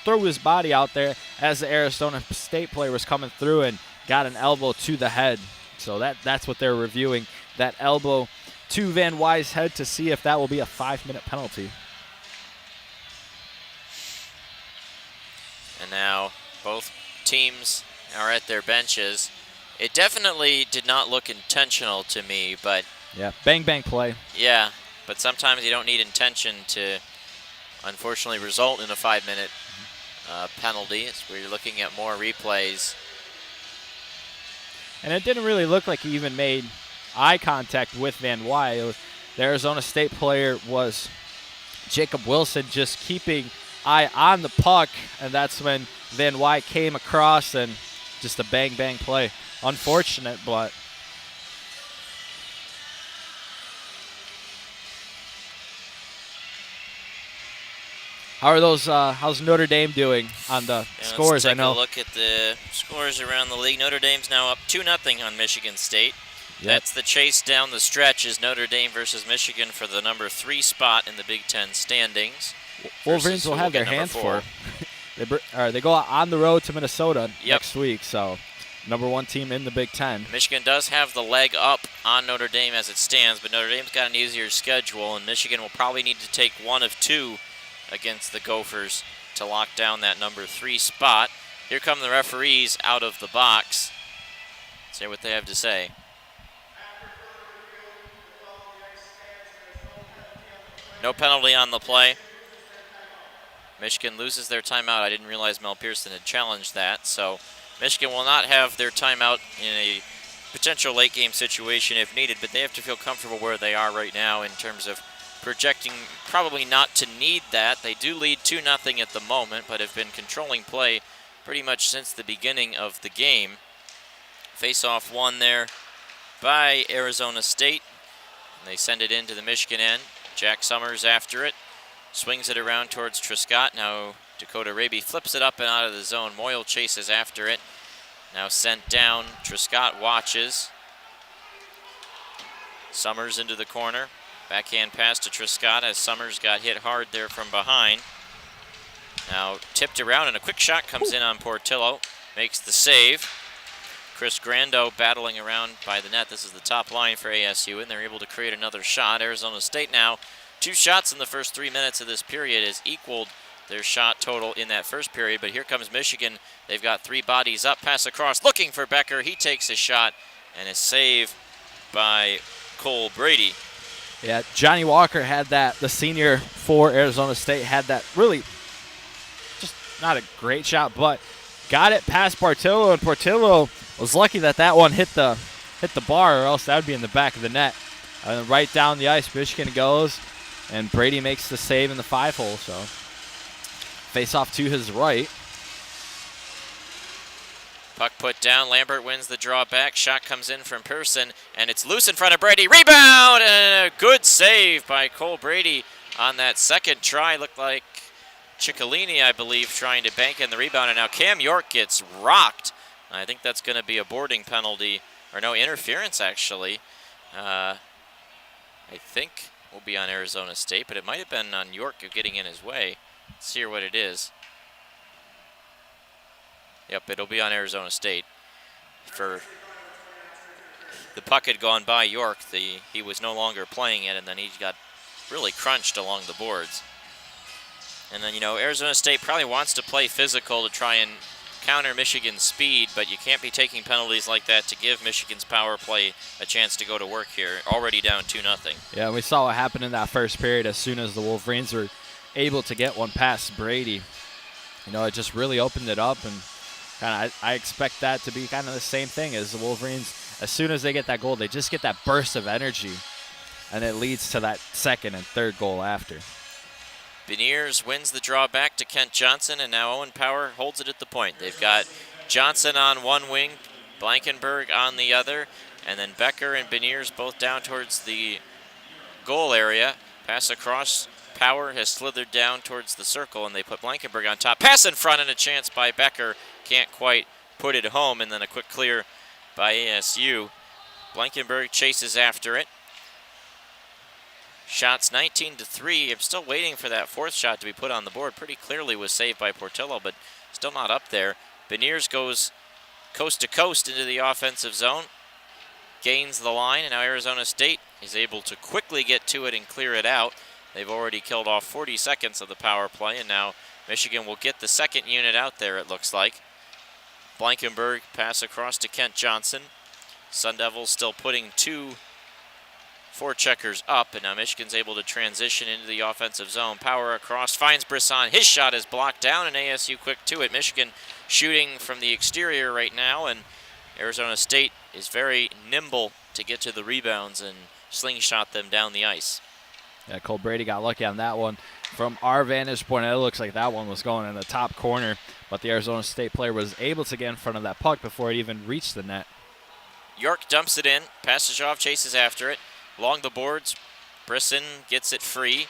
throw his body out there as the Arizona State player was coming through and got an elbow to the head. So that's what they're reviewing, that elbow to Van Wy's head, to see if that will be a 5-minute penalty. And now both teams are at their benches. It definitely did not look intentional to me, but... Yeah, bang play. Yeah, but sometimes you don't need intention to, unfortunately, result in a 5-minute penalty. It's where you're looking at more replays. And it didn't really look like he even made eye contact with Van Wy. The Arizona State player was Jacob Wilson, just keeping eye on the puck, and that's when Van Wy came across, and just a bang play. Unfortunate, but how are those? How's Notre Dame doing on the scores? Let's take a look at the scores around the league. Notre Dame's now up 2-0 on Michigan State. Yep. That's the chase down the stretch, is Notre Dame versus Michigan for the number 3 spot in the Big Ten standings. Wolverines will have their hands full. They go on the road to Minnesota next week, so number 1 team in the Big Ten. Michigan does have the leg up on Notre Dame as it stands, but Notre Dame's got an easier schedule, and Michigan will probably need to take 1 of 2 against the Gophers to lock down that number 3 spot. Here come the referees out of the box. Let's hear what they have to say. No penalty on the play. Michigan loses their timeout. I didn't realize Mel Pearson had challenged that, so Michigan will not have their timeout in a potential late game situation if needed, but they have to feel comfortable where they are right now in terms of projecting probably not to need that. They do lead 2-0 at the moment, but have been controlling play pretty much since the beginning of the game. Face-off won there by Arizona State. And they send it into the Michigan end. Jack Summers after it. Swings it around towards Trescott. Now Dakota Raby flips it up and out of the zone. Moyle chases after it. Now sent down. Trescott watches. Summers into the corner. Backhand pass to Trescott as Summers got hit hard there from behind. Now tipped around and a quick shot comes in on Portillo. Makes the save. Chris Grando battling around by the net. This is the top line for ASU, and they're able to create another shot. Arizona State now 2 shots in the first 3 minutes of this period has equaled their shot total in that first period. But here comes Michigan. They've got 3 bodies up. Pass across, looking for Becker. He takes a shot, and a save by Cole Brady. Yeah, Johnny Walker had that. The senior for Arizona State had that really just not a great shot, but got it past Portillo, and Portillo was lucky that one hit the bar, or else that would be in the back of the net. And right down the ice, Michigan goes, and Brady makes the save in the 5-hole. So face off to his right. Puck put down. Lambert wins the draw back. Shot comes in from Pearson, and it's loose in front of Brady. Rebound, and a good save by Cole Brady on that second try. Looked like Ciccolini, I believe, trying to bank in the rebound, and now Cam York gets rocked. I think that's going to be a boarding penalty, or no, interference, actually. I think will be on Arizona State, but it might have been on York getting in his way. Let's see what it is. Yep, it'll be on Arizona State. For the puck had gone by York, he was no longer playing it, and then he got really crunched along the boards. And then, Arizona State probably wants to play physical to try and counter Michigan's speed, but you can't be taking penalties like that to give Michigan's power play a chance to go to work here, already down 2-0. Yeah, we saw what happened in that first period as soon as the Wolverines were able to get one past Brady. It just really opened it up, and I expect that to be kind of the same thing as the Wolverines. As soon as they get that goal, they just get that burst of energy, and it leads to that second and third goal after. Beniers wins the draw back to Kent Johnson, and now Owen Power holds it at the point. They've got Johnson on one wing, Blankenberg on the other, and then Becker and Beniers both down towards the goal area. Pass across. Power has slithered down towards the circle, and they put Blankenberg on top. Pass in front, and a chance by Becker. Can't quite put it home, and then a quick clear by ASU. Blankenberg chases after it. Shots 19-3. I'm still waiting for that fourth shot to be put on the board. Pretty clearly was saved by Portillo, but still not up there. Beniers goes coast to coast into the offensive zone. Gains the line, and now Arizona State is able to quickly get to it and clear it out. They've already killed off 40 seconds of the power play, and now Michigan will get the second unit out there, it looks like. Blankenberg pass across to Kent Johnson. Sun Devils still putting two forecheckers up, and now Michigan's able to transition into the offensive zone. Power across, finds Brisson. His shot is blocked down, and ASU quick to it. Michigan shooting from the exterior right now, and Arizona State is very nimble to get to the rebounds and slingshot them down the ice. Yeah, Cole Brady got lucky on that one. From our vantage point, it looks like that one was going in the top corner, but the Arizona State player was able to get in front of that puck before it even reached the net. York dumps it in. Passage chases after it. Along the boards, Brisson gets it free.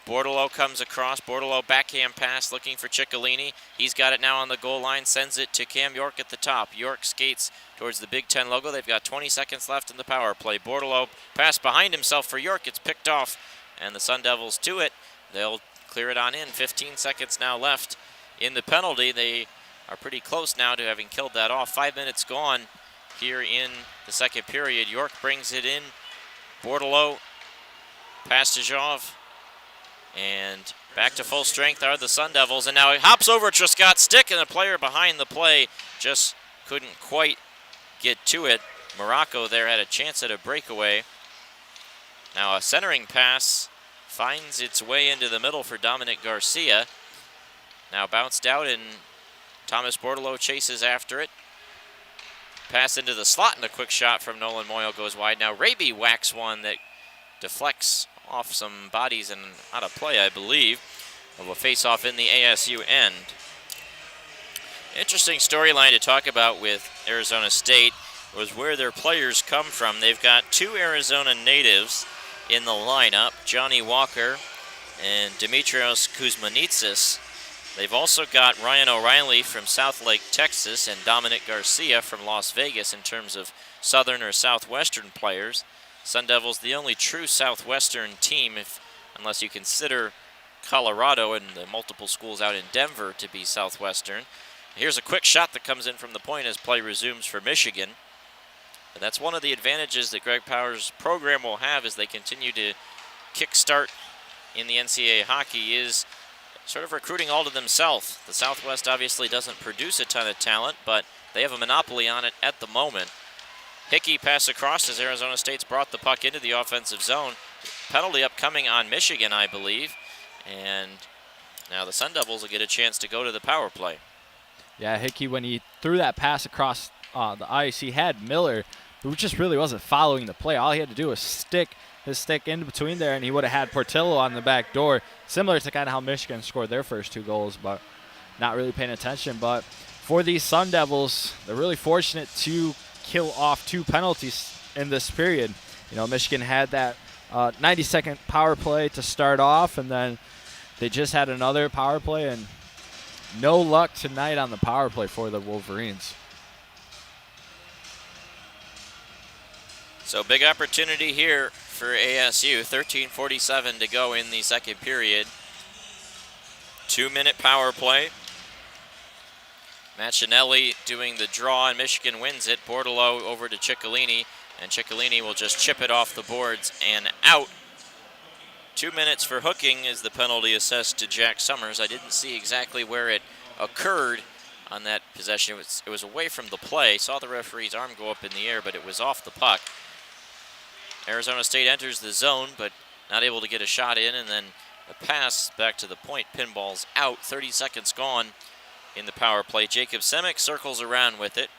Bordelot comes across. Bordelot backhand pass looking for Ciccolini. He's got it now on the goal line, sends it to Cam York at the top. York skates towards the Big Ten logo. They've got 20 seconds left in the power play. Bordelot pass behind himself for York. It's picked off, and the Sun Devils to it. They'll clear it on in. 15 seconds now left in the penalty. They are pretty close now to having killed that off. 5 minutes gone here in the second period. York brings it in. Bordelot, Pastajov, and back to full strength are the Sun Devils. And now he hops over Truscott's stick, and the player behind the play just couldn't quite get to it. Morocco there had a chance at a breakaway. Now a centering pass finds its way into the middle for Dominic Garcia. Now bounced out, and Thomas Bordelot chases after it. Pass into the slot, and a quick shot from Nolan Moyle goes wide. Now Raby whacks one that deflects off some bodies and out of play, I believe, of a face-off in the ASU end. Interesting storyline to talk about with Arizona State was where their players come from. They've got two Arizona natives in the lineup, Johnny Walker and Dimitrios Kuzmanitsis. They've also got Ryan O'Reilly from South Lake, Texas, and Dominic Garcia from Las Vegas in terms of Southern or Southwestern players. Sun Devils, the only true Southwestern team, unless you consider Colorado and the multiple schools out in Denver to be Southwestern. Here's a quick shot that comes in from the point as play resumes for Michigan. And that's one of the advantages that Greg Powers' program will have as they continue to kickstart in the NCAA hockey is sort of recruiting all to themselves. The Southwest obviously doesn't produce a ton of talent, but they have a monopoly on it at the moment. Hickey pass across as Arizona State's brought the puck into the offensive zone. Penalty upcoming on Michigan, I believe. And Now the Sun Devils will get a chance to go to the power play. Yeah, Hickey, when he threw that pass across the ice, he had Miller, who just really wasn't following the play. All he had to do was stick his stick in between there, and he would have had Portillo on the back door, similar to kind of how Michigan scored their first 2 goals, but not really paying attention. But for these Sun Devils, they're really fortunate to kill off 2 penalties in this period. You know, Michigan had that 90-second power play to start off, and then they just had another power play, and no luck tonight on the power play for the Wolverines. So big opportunity here for ASU. 13:47 to go in the second period. 2-minute power play. Machinelli doing the draw, and Michigan wins it. Bordelot over to Ciccolini, and Ciccolini will just chip it off the boards and out. 2 minutes for hooking is the penalty assessed to Jack Summers. I didn't see exactly where it occurred on that possession. It was away from the play. Saw the referee's arm go up in the air, but it was off the puck. Arizona State enters the zone, but not able to get a shot in, and then a pass back to the point. Pinball's out. 30 seconds gone in the power play. Jacob Semick circles around with it.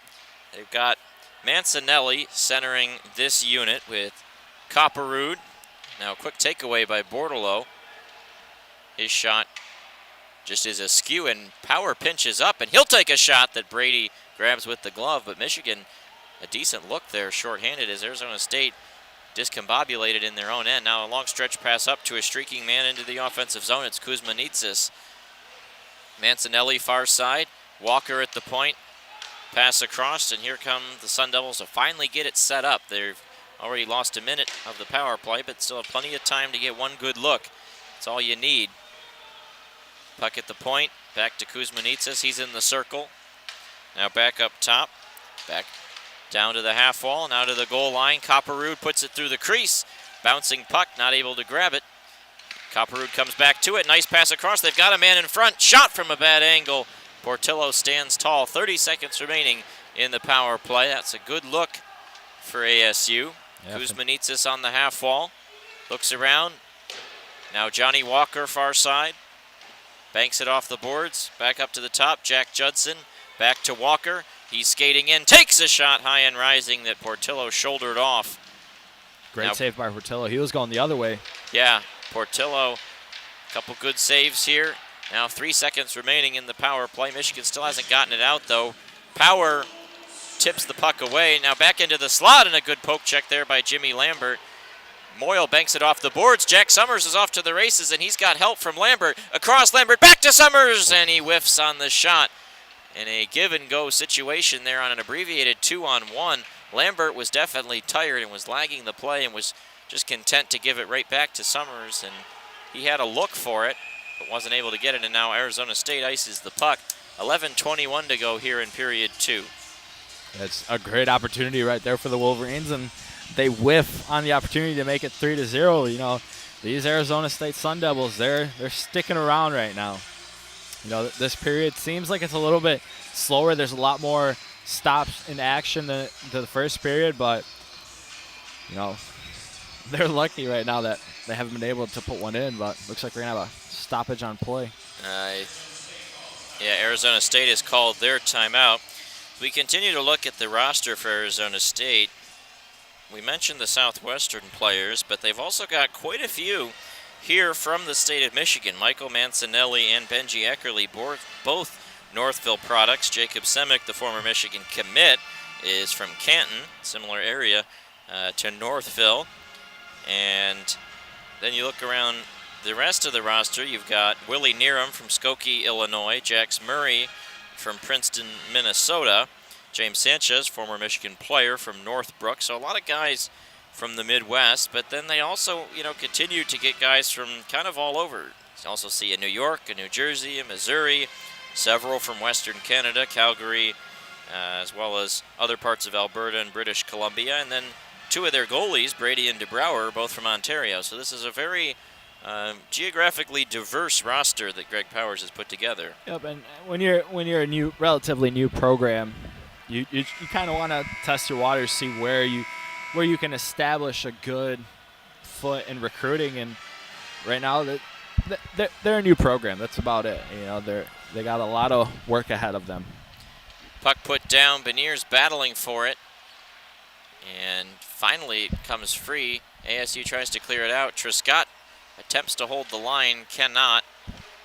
They've got Mancinelli centering this unit with Copperud. Now a quick takeaway by Bordelot. His shot just is askew, and Power pinches up, and he'll take a shot that Brady grabs with the glove, but Michigan, a decent look there, shorthanded as Arizona State discombobulated in their own end. Now a long stretch pass up to a streaking man into the offensive zone. It's Kuzmanitsas. Mancinelli far side. Walker at the point. Pass across, and here come the Sun Devils to finally get it set up. They've already lost a minute of the power play, but still have plenty of time to get one good look. That's all you need. Puck at the point. Back to Kuzmanitsas. He's in the circle. Now back up top. Back down to the half wall, now to the goal line. Copperud puts it through the crease. Bouncing puck, not able to grab it. Copperud comes back to it. Nice pass across. They've got a man in front. Shot from a bad angle. Portillo stands tall. 30 seconds remaining in the power play. That's a good look for ASU. Yep. Kuzmanitsas on the half wall. Looks around. Now Johnny Walker far side. Banks it off the boards. Back up to the top. Jack Judson. Back to Walker. He's skating in, takes a shot high and rising that Portillo shouldered off. Great save by Portillo. He was going the other way. Yeah, Portillo, a couple good saves here. Now 3 seconds remaining in the power play. Michigan still hasn't gotten it out, though. Power tips the puck away. Now back into the slot, and a good poke check there by Jimmy Lambert. Moyle banks it off the boards. Jack Summers is off to the races, and he's got help from Lambert. Across Lambert, back to Summers, and he whiffs on the shot. In a give-and-go situation there on an abbreviated 2-on-1, Lambert was definitely tired and was lagging the play and was just content to give it right back to Summers, and he had a look for it, but wasn't able to get it, and now Arizona State ices the puck. 11:21 to go here in period 2. That's a great opportunity right there for the Wolverines, and they whiff on the opportunity to make it 3-0. You know, these Arizona State Sun Devils, they're sticking around right now. You know, this period seems like it's a little bit slower. There's a lot more stops in action than the first period, but, you know, they're lucky right now that they haven't been able to put one in, but looks like we're going to have a stoppage on play. Yeah, Arizona State has called their timeout. We continue to look at the roster for Arizona State. We mentioned the Southwestern players, but they've also got quite a few here from the state of Michigan. Michael Mancinelli and Benji Eckerly, both Northville products. Jacob Semick, the former Michigan commit, is from Canton, similar area to Northville. And then you look around the rest of the roster. You've got Willie Neerum from Skokie, Illinois. Jax Murray from Princeton, Minnesota. James Sanchez, former Michigan player from Northbrook. So a lot of guys from the Midwest, but then they also, you know, continue to get guys from kind of all over. You also see a New York, a New Jersey, a Missouri, several from Western Canada, Calgary, as well as other parts of Alberta and British Columbia, and then 2 of their goalies, Brady and DeBrouwer, both from Ontario. So this is a very geographically diverse roster that Greg Powers has put together. Yep, and when you're a relatively new program, you kind of want to test your waters, see where you can establish a good foot in recruiting. And right now, they're a new program. That's about it. You know, they got a lot of work ahead of them. Puck put down. Beniers battling for it. And finally it comes free. ASU tries to clear it out. Triscott attempts to hold the line, cannot.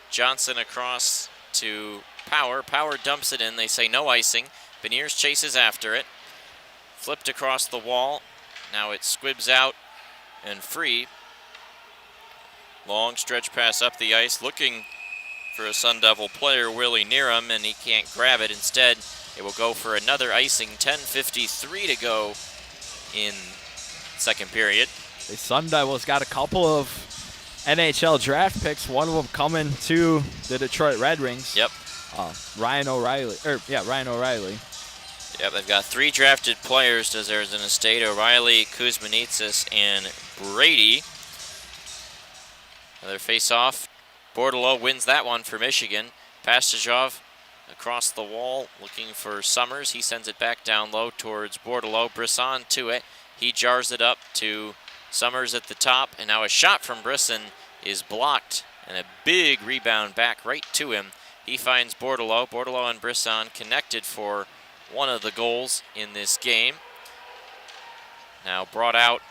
Johnson across to Power. Power dumps it in. They say no icing. Beniers chases after it. Flipped across the wall. Now it squibs out and free. Long stretch pass up the ice, looking for a Sun Devil player, Willie Neerum, and he can't grab it. Instead, it will go for another icing. 10:53 to go in second period. The Sun Devils got a couple of NHL draft picks, one of them coming to the Detroit Red Wings. Yep. Ryan O'Reilly. Yep, they've got 3 drafted players, does Arizona State: O'Reilly, Kuzmanitsas, and Brady. Another face-off. Bordelot wins that one for Michigan. Pastajov across the wall looking for Summers. He sends it back down low towards Bordelot. Brisson to it. He jars it up to Summers at the top, and now a shot from Brisson is blocked, and a big rebound back right to him. He finds Bordelot. Bordelot and Brisson connected for one of the goals in this game. Now brought out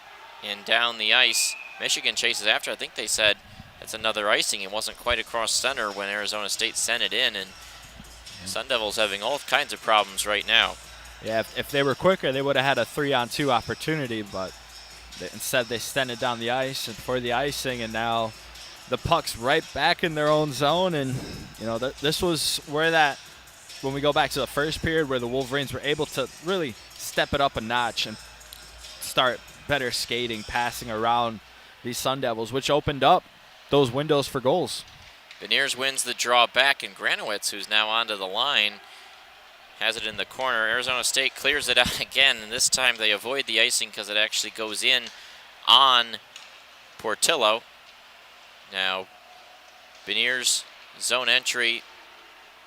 and down the ice. Michigan chases after. I think they said it's another icing. It wasn't quite across center when Arizona State sent it in, and Sun Devils having all kinds of problems right now. Yeah, if they were quicker, they would have had a 3-on-2 opportunity, but instead they sent it down the ice and for the icing, and now the puck's right back in their own zone. And you know, this was where when we go back to the first period, where the Wolverines were able to really step it up a notch and start better skating, passing around these Sun Devils, which opened up those windows for goals. Beniers wins the draw back, and Granowitz, who's now onto the line, has it in the corner. Arizona State clears it out again, and this time they avoid the icing because it actually goes in on Portillo. Now, Beniers' zone entry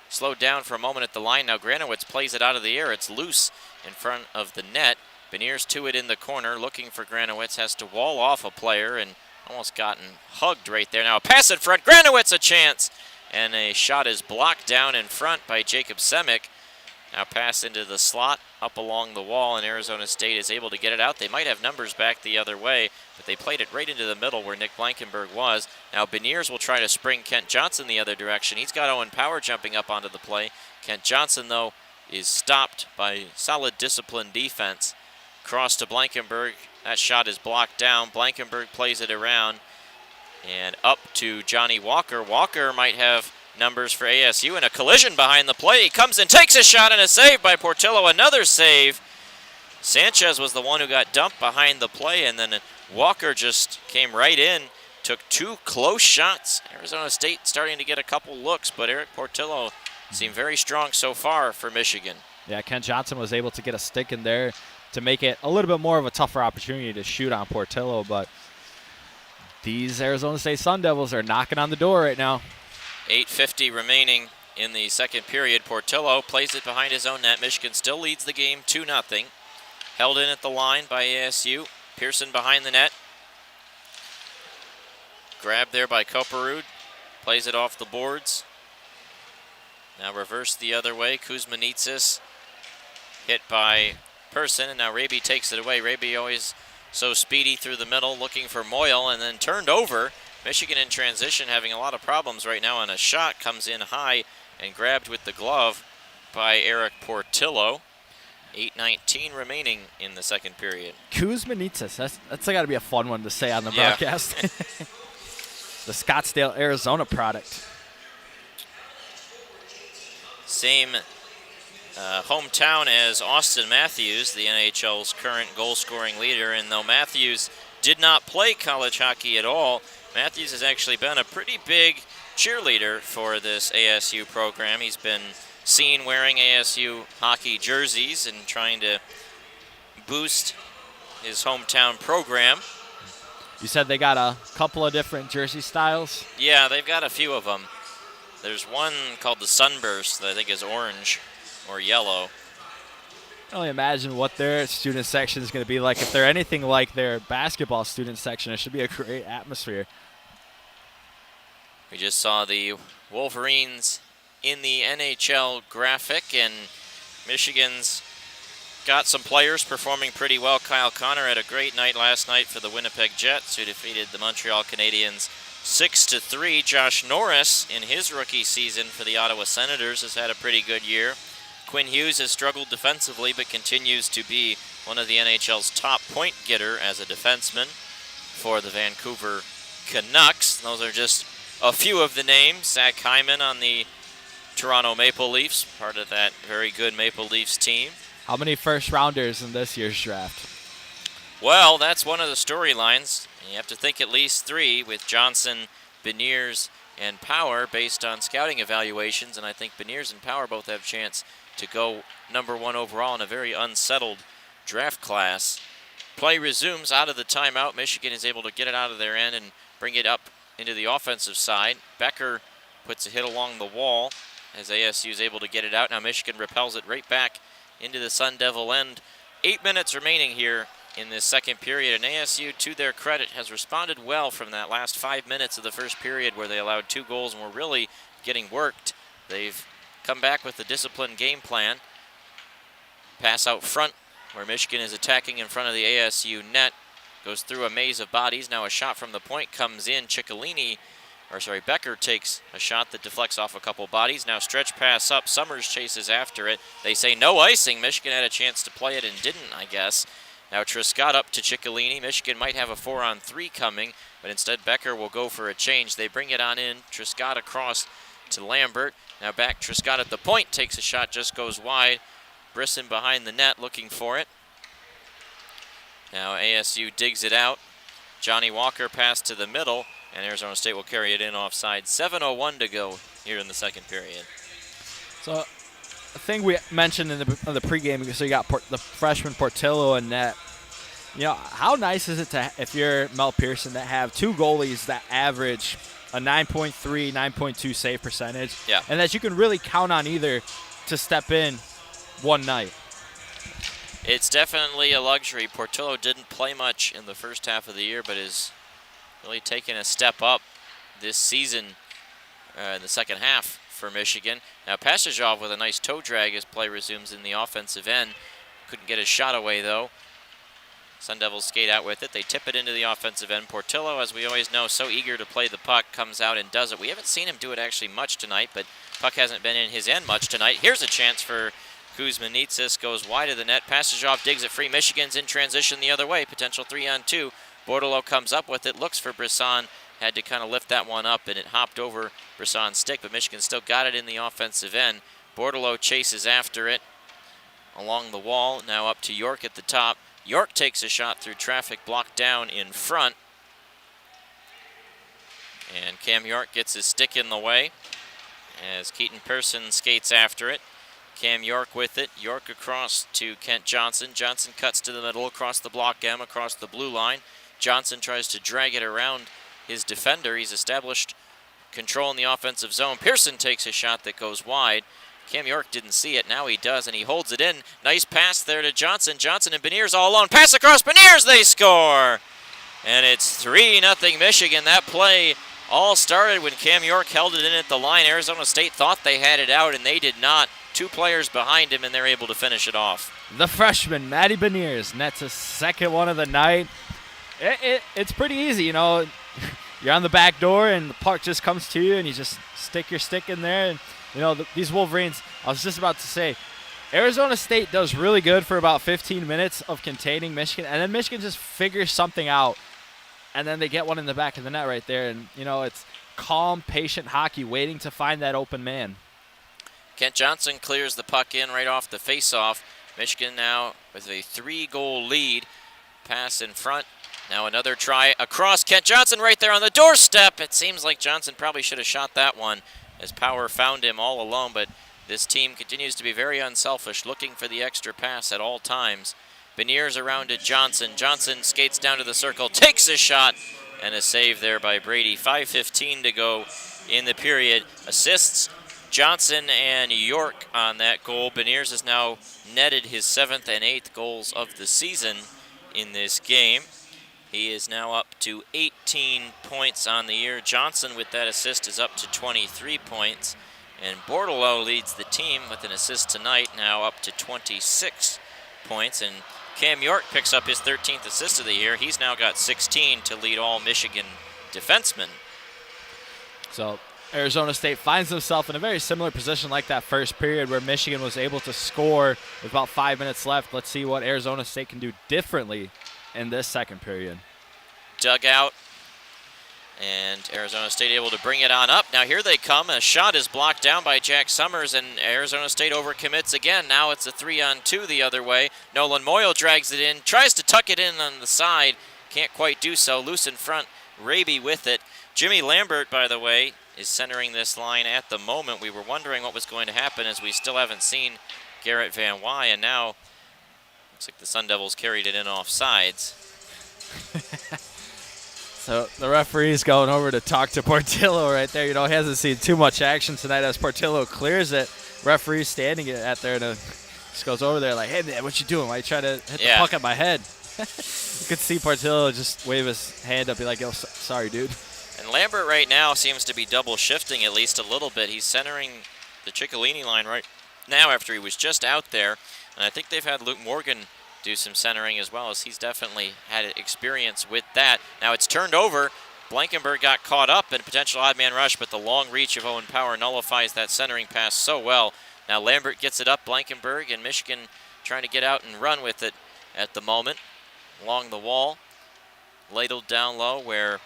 slowed down for a moment at the line. Now Granowitz plays it out of the air. It's loose in front of the net. Beniers to it in the corner, looking for Granowitz, has to wall off a player and almost gotten hugged right there. Now a pass in front, Granowitz a chance, and a shot is blocked down in front by Jacob Semick. Now pass into the slot, up along the wall, and Arizona State is able to get it out. They might have numbers back the other way, but they played it right into the middle where Nick Blankenberg was. Now Beniers will try to spring Kent Johnson the other direction. He's got Owen Power jumping up onto the play. Kent Johnson, though, is stopped by solid disciplined defense. Cross to Blankenberg. That shot is blocked down. Blankenberg plays it around and up to Johnny Walker. Walker might have numbers for ASU, and a collision behind the play. He comes in, takes a shot, and a save by Portillo. Another save. Sanchez was the one who got dumped behind the play, and then Walker just came right in, took 2 close shots. Arizona State starting to get a couple looks, but Eric Portillo seemed very strong so far for Michigan. Yeah, Kent Johnson was able to get a stick in there to make it a little bit more of a tougher opportunity to shoot on Portillo, but these Arizona State Sun Devils are knocking on the door right now. 8:50 remaining in the second period. Portillo plays it behind his own net. Michigan still leads the game 2-0. Held in at the line by ASU. Pearson behind the net. Grabbed there by Koperud. Plays it off the boards. Now reversed the other way. Kuzmanitsas hit by Pearson, and now Raby takes it away. Raby always so speedy through the middle, looking for Moyle, and then turned over. Michigan in transition having a lot of problems right now, and a shot comes in high and grabbed with the glove by Eric Portillo. 8:19 remaining in the second period. Kuzmanitsas, that's got to be a fun one to say on the broadcast. The Scottsdale, Arizona product. Same hometown as Austin Matthews, the NHL's current goal-scoring leader, and though Matthews did not play college hockey at all, Matthews has actually been a pretty big cheerleader for this ASU program. He's been seen wearing ASU hockey jerseys and trying to boost his hometown program. You said they got a couple of different jersey styles? Yeah, they've got a few of them. There's one called the Sunburst that I think is orange or yellow. I can only imagine what their student section is going to be like. If they're anything like their basketball student section, it should be a great atmosphere. We just saw the Wolverines in the NHL graphic, and Michigan's got some players performing pretty well. Kyle Connor had a great night last night for the Winnipeg Jets, who defeated the Montreal Canadiens 6-3. Josh Norris, in his rookie season for the Ottawa Senators, has had a pretty good year. Quinn Hughes has struggled defensively, but continues to be one of the NHL's top point getter as a defenseman for the Vancouver Canucks. Those are just a few of the names. Zach Hyman on the Toronto Maple Leafs, part of that very good Maple Leafs team. How many first-rounders in this year's draft? Well, that's one of the storylines. You have to think at least 3 with Johnson, Beniers, and Power based on scouting evaluations, and I think Beniers and Power both have a chance to go number 1 overall in a very unsettled draft class. Play resumes out of the timeout. Michigan is able to get it out of their end and bring it up into the offensive side. Becker puts a hit along the wall as ASU is able to get it out. Now Michigan repels it right back into the Sun Devil end. 8 minutes remaining here in this second period, and ASU, to their credit, has responded well from that last 5 minutes of the first period where they allowed 2 goals and were really getting worked. They've come back with a disciplined game plan. Pass out front where Michigan is attacking in front of the ASU net. Goes through a maze of bodies. Now a shot from the point comes in. Becker takes a shot that deflects off a couple bodies. Now stretch pass up. Summers chases after it. They say no icing. Michigan had a chance to play it and didn't, I guess. Now Triscott up to Ciccolini. Michigan might have a 4-on-3 coming, but instead Becker will go for a change. They bring it on in. Triscott across to Lambert. Now back Triscott at the point. Takes a shot, just goes wide. Brisson behind the net looking for it. Now ASU digs it out. Johnny Walker pass to the middle, and Arizona State will carry it in offside. 7:01 to go here in the second period. So, a thing we mentioned in the pregame, so you got the freshman Portillo and net. You know, how nice is it to, if you're Mel Pearson, to have 2 goalies that average a 9.3, 9.2 save percentage, yeah, and that you can really count on either to step in one night? It's definitely a luxury. Portillo didn't play much in the first half of the year, but is really taken a step up this season in the second half for Michigan. Now Pasajov with a nice toe drag as play resumes in the offensive end. Couldn't get his shot away though. Sun Devils skate out with it. They tip it into the offensive end. Portillo, as we always know, so eager to play the puck, comes out and does it. We haven't seen him do it actually much tonight, but puck hasn't been in his end much tonight. Here's a chance for Kuzmanitsas, goes wide of the net. Pasajov digs it free. Michigan's in transition the other way. Potential 3-on-2. Bordeleau comes up with it, looks for Brisson. Had to kind of lift that one up, and it hopped over Brisson's stick, but Michigan still got it in the offensive end. Bordeleau chases after it along the wall. Now up to York at the top. York takes a shot through traffic, blocked down in front. And Cam York gets his stick in the way as Keaton Pearson skates after it. Cam York with it. York across to Kent Johnson. Johnson cuts to the middle across the block M, across the blue line. Johnson tries to drag it around his defender. He's established control in the offensive zone. Pearson takes a shot that goes wide. Cam York didn't see it. Now he does, and he holds it in. Nice pass there to Johnson. Johnson and Beniers all alone. Pass across Beniers. They score. And it's 3-0 Michigan. That play all started when Cam York held it in at the line. Arizona State thought they had it out, and they did not. 2 players behind him, and they're able to finish it off. The freshman, Matty Beniers, nets a second one of the night. It's pretty easy, you know. You're on the back door, and the puck just comes to you, and you just stick your stick in there. And, you know, these Wolverines, I was just about to say, Arizona State does really good for about 15 minutes of containing Michigan, and then Michigan just figures something out, and then they get one in the back of the net right there. And, you know, it's calm, patient hockey waiting to find that open man. Kent Johnson clears the puck in right off the faceoff. Michigan now with a 3-goal lead. Pass in front. Now another try across. Kent Johnson right there on the doorstep. It seems like Johnson probably should have shot that one as Power found him all alone, but this team continues to be very unselfish, looking for the extra pass at all times. Beniers around to Johnson. Johnson skates down to the circle, takes a shot, and a save there by Brady. 5:15 to go in the period. Assists Johnson and York on that goal. Beniers has now netted his 7th and 8th goals of the season in this game. He is now up to 18 points on the year. Johnson with that assist is up to 23 points. And Bordelot leads the team with an assist tonight, now up to 26 points. And Cam York picks up his 13th assist of the year. He's now got 16 to lead all Michigan defensemen. So Arizona State finds himself in a very similar position like that first period where Michigan was able to score with about 5 minutes left. Let's see what Arizona State can do differently in this second period. Dugout, and Arizona State able to bring it on up. Now here they come. A shot is blocked down by Jack Summers, and Arizona State overcommits again. Now it's a 3-on-2 the other way. Nolan Moyle drags it in, tries to tuck it in on the side. Can't quite do so. Loose in front. Raby with it. Jimmy Lambert, by the way, is centering this line at the moment. We were wondering what was going to happen as we still haven't seen Garrett Van Wy, and now looks like the Sun Devils carried it in off sides. So the referee's going over to talk to Portillo right there. You know, he hasn't seen too much action tonight as Portillo clears it. Referee's standing at there and just goes over there like, hey, man, what you doing? Why you trying to hit the puck at my head? You could see Portillo just wave his hand up, be like, yo, sorry, dude. And Lambert right now seems to be double shifting at least a little bit. He's centering the Ciccolini line right now after he was just out there. And I think they've had Luke Morgan do some centering as well, as he's definitely had experience with that. Now it's turned over. Blankenberg got caught up in a potential odd man rush, but the long reach of Owen Power nullifies that centering pass so well. Now Lambert gets it up, Blankenberg, and Michigan trying to get out and run with it at the moment. Along the wall, ladled down low where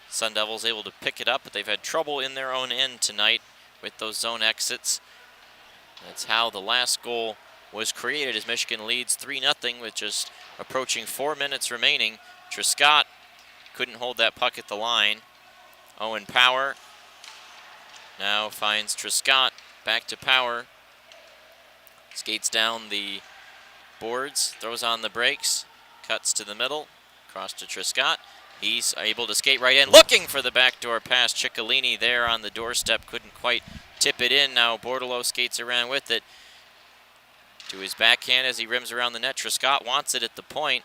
Sun Devils able to pick it up, but they've had trouble in their own end tonight with those zone exits. That's how the last goal was created as Michigan leads 3-0 with just approaching 4 minutes remaining. Trescott couldn't hold that puck at the line. Owen Power now finds Trescott, back to Power. Skates down the boards, throws on the brakes, cuts to the middle, across to Trescott. He's able to skate right in, looking for the backdoor pass. Ciccolini there on the doorstep, couldn't quite tip it in. Now Bordelot skates around with it to his backhand as he rims around the net. Trescott wants it at the point,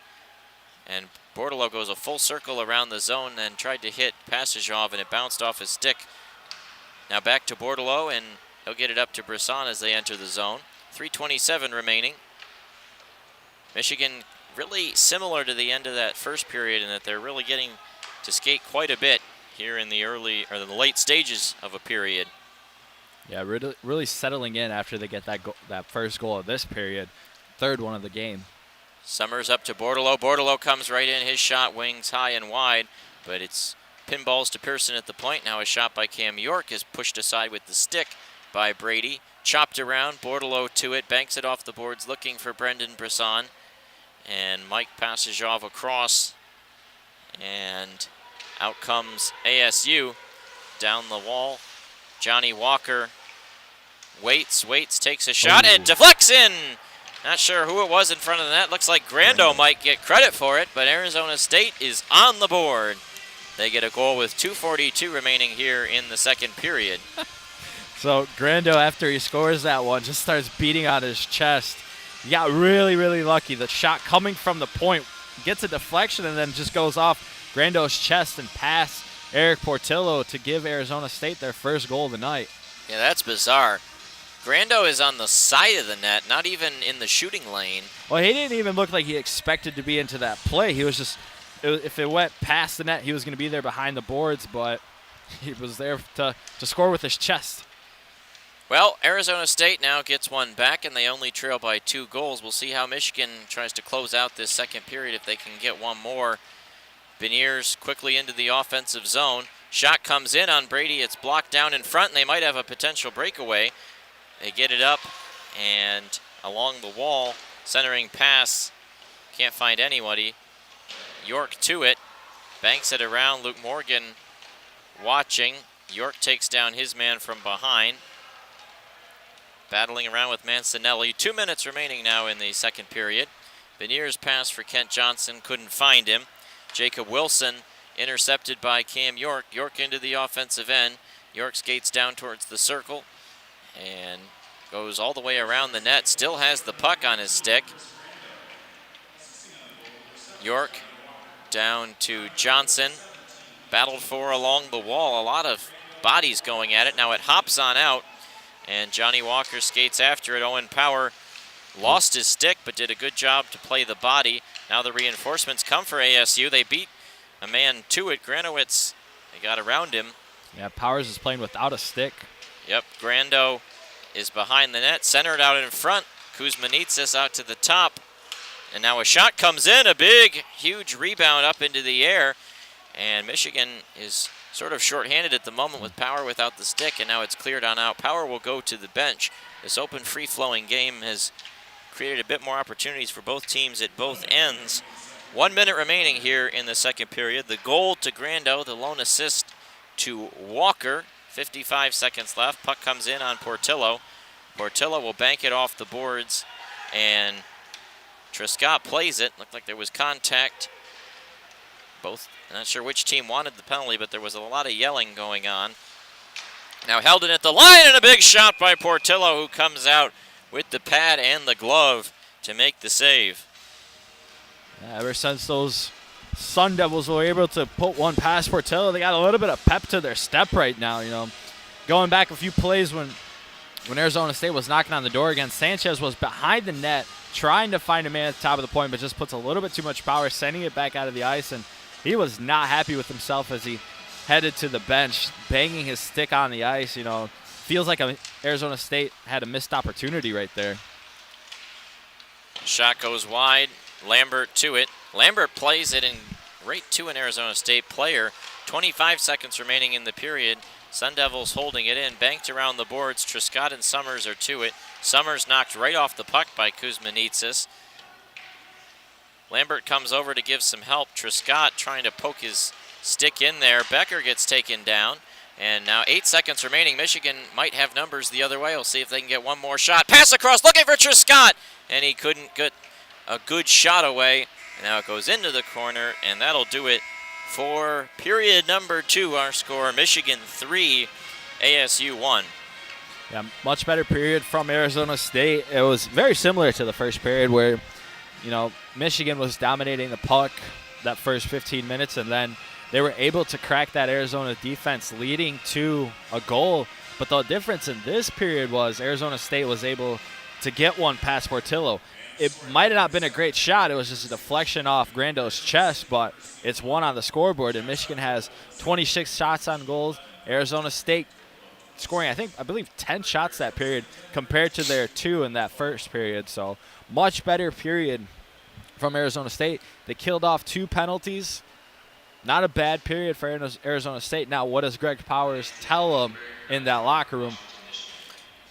and Bordelot goes a full circle around the zone and tried to hit Passagov, and it bounced off his stick. Now back to Bordelot, and he'll get it up to Brisson as they enter the zone. 3:27 remaining. Michigan really similar to the end of that first period in that they're really getting to skate quite a bit here in the early or the late stages of a period. Yeah, really settling in after they get that first goal of this period, third one of the game. Summers up to Bordelot. Bordelot comes right in. His shot wings high and wide, but it's pinballs to Pearson at the point. Now a shot by Cam York is pushed aside with the stick by Brady. Chopped around, Bordelot to it, banks it off the boards, looking for Brendan Brisson. And Mike Passagov across, and out comes ASU down the wall. Johnny Walker waits, takes a shot, and deflects in. Not sure who it was in front of the net. Looks like Grando might get credit for it, but Arizona State is on the board. They get a goal with 2:42 remaining here in the second period. So Grando, after he scores that one, just starts beating on his chest. He got really, really lucky. The shot coming from the point gets a deflection and then just goes off Grando's chest and past Eric Portillo to give Arizona State their first goal of the night. Yeah, that's bizarre. Grando is on the side of the net, not even in the shooting lane. Well, he didn't even look like he expected to be into that play. He was just, if it went past the net, he was going to be there behind the boards, but he was there to score with his chest. Well, Arizona State now gets one back, and they only trail by 2 goals. We'll see how Michigan tries to close out this second period if they can get one more. Beniers quickly into the offensive zone. Shot comes in on Brady. It's blocked down in front, and they might have a potential breakaway. They get it up, and along the wall, centering pass. Can't find anybody. York to it. Banks it around. Luke Morgan watching. York takes down his man from behind. Battling around with Mancinelli. 2 minutes remaining now in the second period. Beniers pass for Kent Johnson, couldn't find him. Jacob Wilson intercepted by Cam York. York into the offensive end. York skates down towards the circle and goes all the way around the net. Still has the puck on his stick. York down to Johnson. Battled for along the wall. A lot of bodies going at it. Now it hops on out, and Johnny Walker skates after it. Owen Power lost his stick, but did a good job to play the body. Now the reinforcements come for ASU. They beat a man to it. Granowitz, they got around him. Yeah, Powers is playing without a stick. Yep, Grando is behind the net, centered out in front. Kuzmanitsas out to the top. And now a shot comes in, a big, huge rebound up into the air. And Michigan is sort of shorthanded at the moment with Power without the stick, and now it's cleared on out. Power will go to the bench. This open, free-flowing game has created a bit more opportunities for both teams at both ends. 1 minute remaining here in the second period. The goal to Grando, the lone assist to Walker. 55 seconds left. Puck comes in on Portillo. Portillo will bank it off the boards, and Trescott plays it. Looked like there was contact. Both, I'm not sure which team wanted the penalty, but there was a lot of yelling going on. Now held it at the line, and a big shot by Portillo, who comes out with the pad and the glove to make the save. Yeah, ever since those Sun Devils were able to put one past Portillo, they got a little bit of pep to their step right now. You know, going back a few plays when Arizona State was knocking on the door again, Sanchez was behind the net trying to find a man at the top of the point, but just puts a little bit too much power, sending it back out of the ice, and he was not happy with himself as he headed to the bench, banging his stick on the ice. You know, feels like Arizona State had a missed opportunity right there. Shot goes wide. Lambert to it. Lambert plays it in right to an Arizona State player. 25 seconds remaining in the period. Sun Devils holding it in, banked around the boards. Trescott and Summers are to it. Summers knocked right off the puck by Kuzmanitsas. Lambert comes over to give some help. Trescott trying to poke his stick in there. Becker gets taken down. And now 8 seconds remaining. Michigan might have numbers the other way. We'll see if they can get one more shot. Pass across, looking for Trescott. And he couldn't get a good shot away. And now it goes into the corner, and that'll do it for period number 2. Our score, Michigan 3, ASU 1. Yeah, much better period from Arizona State. It was very similar to the first period where, you know, Michigan was dominating the puck that first 15 minutes, and then they were able to crack that Arizona defense, leading to a goal. But the difference in this period was Arizona State was able to get one past Portillo. It might have not been a great shot. It was just a deflection off Grando's chest, but it's one on the scoreboard, and Michigan has 26 shots on goals. Arizona State scoring, I believe 10 shots that period compared to their 2 in that first period. So much better period from Arizona State. They killed off 2 penalties. Not a bad period for Arizona State. Now, what does Greg Powers tell them in that locker room?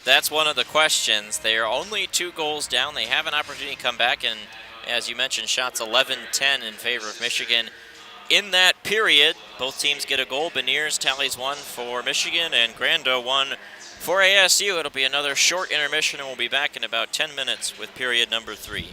That's one of the questions. They are only 2 goals down. They have an opportunity to come back, and as you mentioned, shots 11-10 in favor of Michigan. In that period, both teams get a goal. Beniers tallies 1 for Michigan, and Grando 1 for ASU. It'll be another short intermission, and we'll be back in about 10 minutes with period number 3.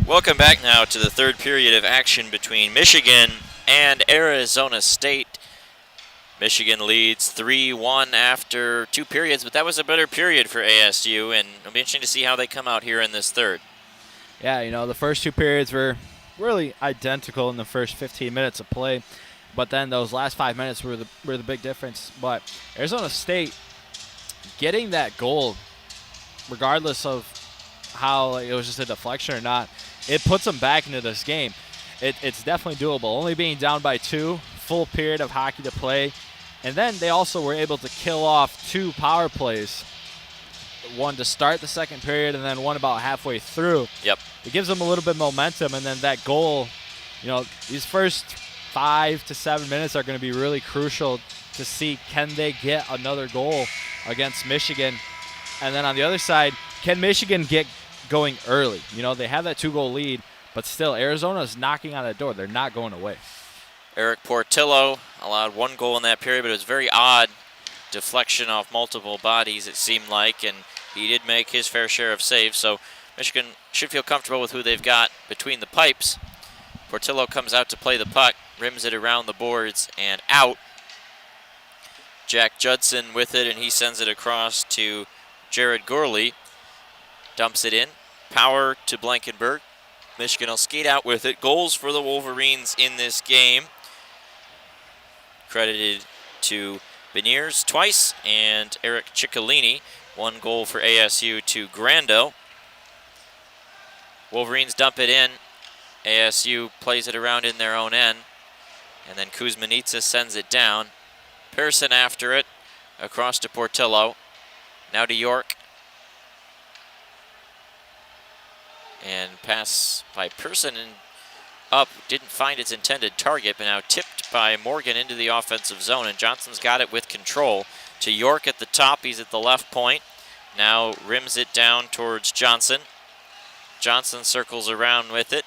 Welcome back now to the third period of action between Michigan and Arizona State. Michigan leads 3-1 after 2 periods, but that was a better period for ASU, and it'll be interesting to see how they come out here in this third. Yeah, the first 2 periods were really identical in the first 15 minutes of play, but then those last 5 minutes were the big difference. But Arizona State getting that goal, regardless of how it was just a deflection or not, it puts them back into this game. It's definitely doable. Only being down by 2, full period of hockey to play. And then they also were able to kill off 2 power plays. One to start the second period and then one about halfway through. Yep. It gives them a little bit of momentum, and then that goal, these first 5 to 7 minutes are going to be really crucial to see, can they get another goal against Michigan? And then on the other side, can Michigan get going early? They have that 2-goal lead, but still, Arizona is knocking on that door. They're not going away. Eric Portillo allowed 1 goal in that period, but it was very odd deflection off multiple bodies, it seemed like, and he did make his fair share of saves, so Michigan should feel comfortable with who they've got between the pipes. Portillo comes out to play the puck, rims it around the boards and out. Jack Judson with it, and he sends it across to Jared Gorley. Dumps it in. Power to Blankenberg. Michigan will skate out with it. Goals for the Wolverines in this game. Credited to Beniers twice and Eric Ciccolini. 1 goal for ASU to Grando. Wolverines dump it in. ASU plays it around in their own end. And then Kuzmanitsa sends it down. Pearson after it. Across to Portillo. Now to York. And pass by Pearson and up. Didn't find its intended target, but now tipped by Morgan into the offensive zone. And Johnson's got it with control. To York at the top. He's at the left point. Now rims it down towards Johnson. Johnson circles around with it.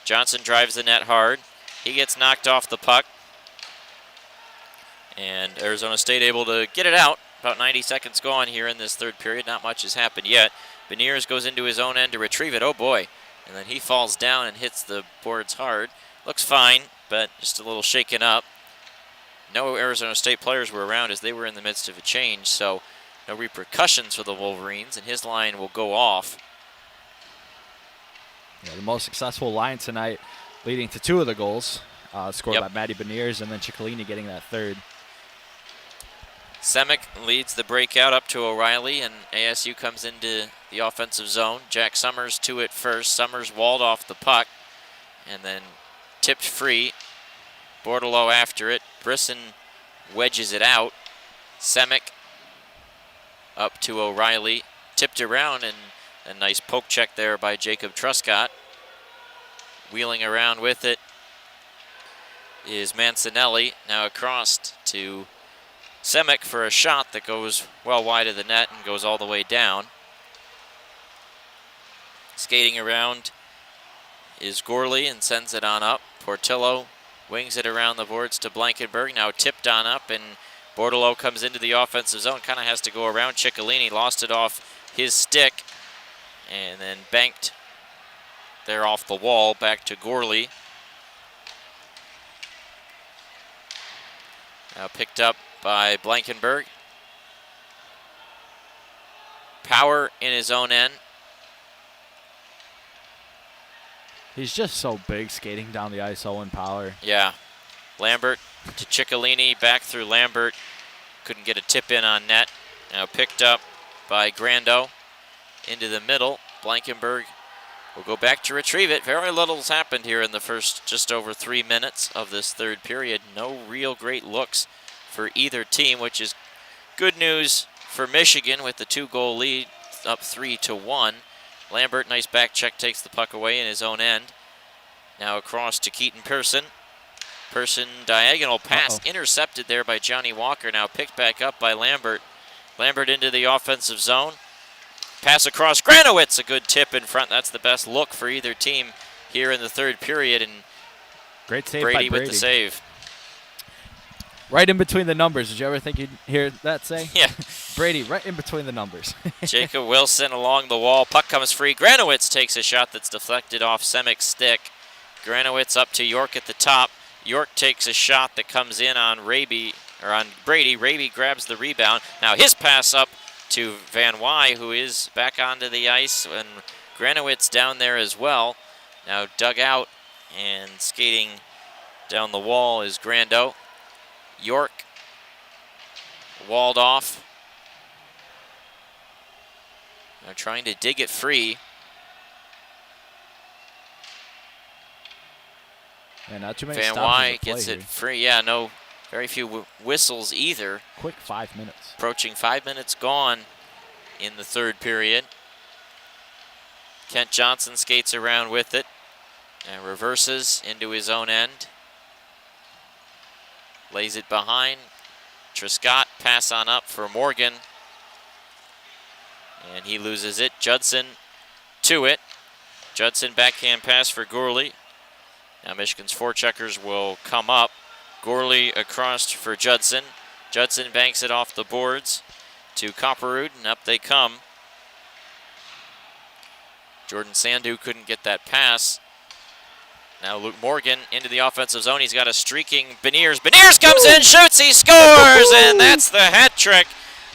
Johnson drives the net hard. He gets knocked off the puck. And Arizona State able to get it out. About 90 seconds gone here in this third period. Not much has happened yet. Beniers goes into his own end to retrieve it. Oh boy. And then he falls down and hits the boards hard. Looks fine, but just a little shaken up. No Arizona State players were around as they were in the midst of a change, so no repercussions for the Wolverines, and his line will go off. Yeah, the most successful line tonight, leading to 2 of the goals, scored by Matty Beniers, and then Ciccolini getting that 3rd. Semick leads the breakout up to O'Reilly, and ASU comes into the offensive zone. Jack Summers to it first. Summers walled off the puck, and then tipped free. Bordelot after it. Brisson wedges it out. Semick up to O'Reilly. Tipped around, and a nice poke check there by Jacob Truscott. Wheeling around with it is Mancinelli. Now across to Semick for a shot that goes well wide of the net and goes all the way down. Skating around is Gorley and sends it on up. Portillo wings it around the boards to Blankenberg. Now tipped on up, and Bordelot comes into the offensive zone. Kind of has to go around Ciccolini. Lost it off his stick and then banked there off the wall back to Gorley. Now picked up by Blankenberg. Power in his own end. He's just so big skating down the ice, Owen Power. Yeah. Lambert to Ciccolini, back through Lambert. Couldn't get a tip in on net. Now picked up by Grando into the middle. Blankenberg will go back to retrieve it. Very little's happened here in the first just over 3 minutes of this third period. No real great looks for either team, which is good news for Michigan with the 2-goal lead up 3-1. Lambert, nice back check, takes the puck away in his own end. Now across to Keaton Pearson. Pearson diagonal pass intercepted there by Johnny Walker. Now picked back up by Lambert. Lambert into the offensive zone. Pass across Granowitz, a good tip in front. That's the best look for either team here in the third period. And great save Brady by Brady with the save. Right in between the numbers. Did you ever think you'd hear that say? Yeah. Brady, right in between the numbers. Jacob Wilson along the wall. Puck comes free. Granowitz takes a shot that's deflected off Semik's stick. Granowitz up to York at the top. York takes a shot that comes in on Brady. Raby grabs the rebound. Now his pass up to Van Wy, who is back onto the ice, and Granowitz down there as well. Now dug out and skating down the wall is Grando. York walled off. Now trying to dig it free. Yeah, not too many Van stops Wy gets it free. Yeah, no, very few whistles either. Quick 5 minutes. Approaching 5 minutes gone in the third period. Kent Johnson skates around with it and reverses into his own end. Lays it behind. Trescott pass on up for Morgan. And he loses it. Judson to it. Judson backhand pass for Gourley. Now Michigan's forecheckers will come up. Gourley across for Judson. Judson banks it off the boards to Copperwood, and up they come. Jordan Sandu couldn't get that pass. Now Luke Morgan into the offensive zone. He's got a streaking Beniers. Beniers comes in, shoots, he scores, and that's the hat trick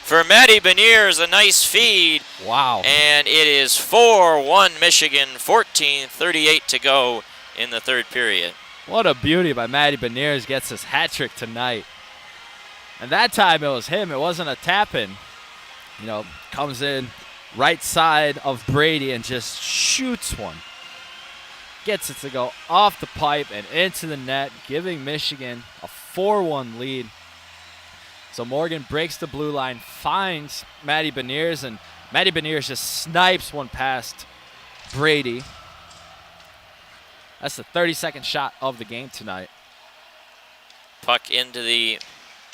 for Matty Beniers. A nice feed. Wow. And it is 4-1 Michigan, 14:38 to go in the third period. What a beauty by Matty Beniers. Gets his hat trick tonight. And that time it was him. It wasn't a tap-in. You know, comes in right side of Brady and just shoots one. Gets it to go off the pipe and into the net, giving Michigan a 4-1 lead. So Morgan breaks the blue line, finds Matty Beniers, and Matty Beniers just snipes one past Brady. That's the 32nd shot of the game tonight. Puck into the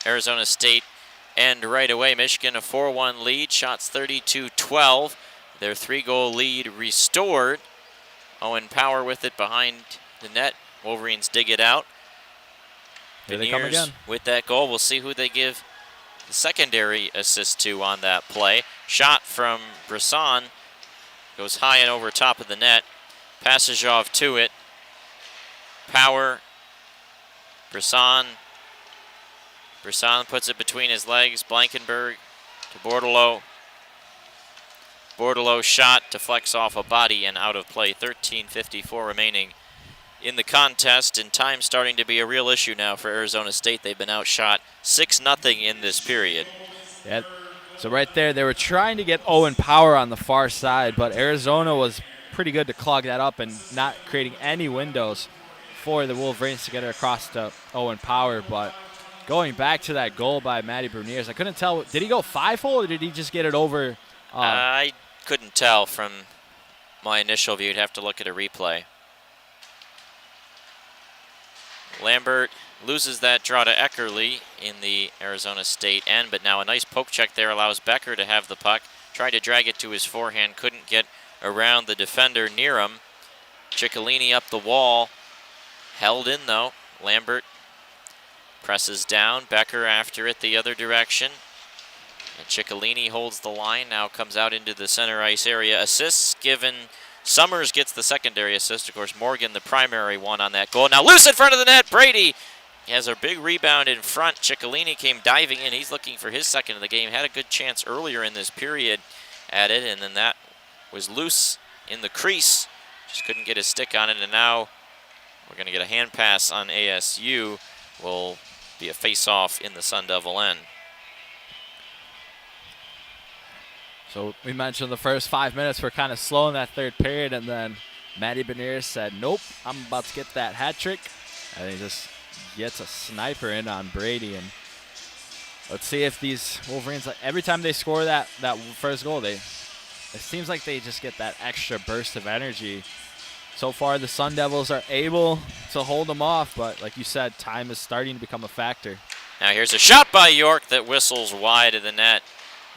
Arizona State end right away. Michigan a 4-1 lead, shots 32-12. Their 3-goal lead restored. Owen Power with it behind the net. Wolverines dig it out. Here they come again. With that goal, we'll see who they give the secondary assist to on that play. Shot from Brisson goes high and over top of the net. Passagov to it. Power. Brisson puts it between his legs. Blankenberg to Bordelot. Bordelot shot deflects off a body and out of play. 13:54 remaining in the contest, and time starting to be a real issue now for Arizona State. They've been outshot 6-0 in this period. Yeah. So right there, they were trying to get Owen Power on the far side, but Arizona was pretty good to clog that up and not creating any windows for the Wolverines to get it across to Owen Power. But going back to that goal by Matty Beniers, I couldn't tell. Did he go 5-hole or did he just get it over? I couldn't tell from my initial view. You'd have to look at a replay. Lambert loses that draw to Eckerly in the Arizona State end, but now a nice poke check there allows Becker to have the puck. Tried to drag it to his forehand, couldn't get around the defender near him. Ciccolini up the wall, held in though. Lambert presses down, Becker after it the other direction. And Ciccolini holds the line, now comes out into the center ice area. Assists given. Summers gets the secondary assist. Of course, Morgan the primary one on that goal. Now loose in front of the net. Brady has a big rebound in front. Ciccolini came diving in. He's looking for his second of the game. Had a good chance earlier in this period at it, and then that was loose in the crease. Just couldn't get his stick on it, and now we're going to get a hand pass on ASU. Will be a face-off in the Sun Devil end. So we mentioned the first 5 minutes were kind of slow in that third period, and then Matty Beniers said, nope, I'm about to get that hat trick. And he just gets a sniper in on Brady. And let's see if these Wolverines, like, every time they score that first goal, it seems like they just get that extra burst of energy. So far, the Sun Devils are able to hold them off, but like you said, time is starting to become a factor. Now here's a shot by York that whistles wide of the net.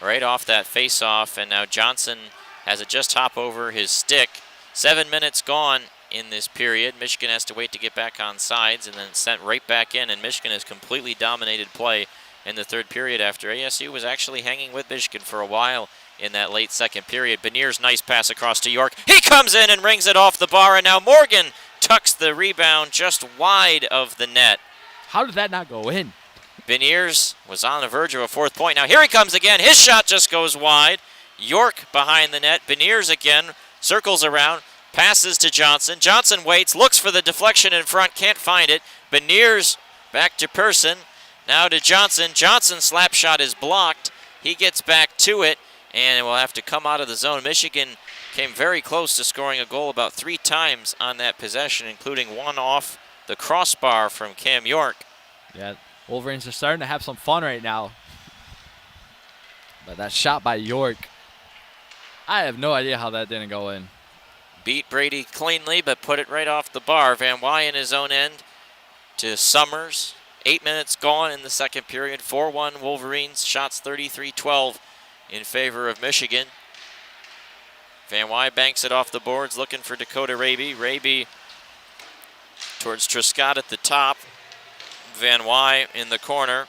Right off that face-off, and now Johnson has it just hop over his stick. 7 minutes gone in this period. Michigan has to wait to get back on sides and then sent right back in, and Michigan has completely dominated play in the third period after ASU was actually hanging with Michigan for a while in that late second period. Benier's nice pass across to York. He comes in and rings it off the bar, and now Morgan tucks the rebound just wide of the net. How did that not go in? Beniers was on the verge of a fourth point. Now here he comes again. His shot just goes wide. York behind the net. Beniers again circles around, passes to Johnson. Johnson waits, looks for the deflection in front, can't find it. Beniers back to Person. Now to Johnson. Johnson's slap shot is blocked. He gets back to it, and it will have to come out of the zone. Michigan came very close to scoring a goal about 3 times on that possession, including one off the crossbar from Cam York. Yeah, Wolverines are starting to have some fun right now. But that shot by York, I have no idea how that didn't go in. Beat Brady cleanly, but put it right off the bar. Van Wy in his own end to Summers. 8 minutes gone in the second period. 4-1 Wolverines. Shots 33-12 in favor of Michigan. Van Wy banks it off the boards, looking for Dakota Raby. Raby towards Trescott at the top. Van Wy in the corner.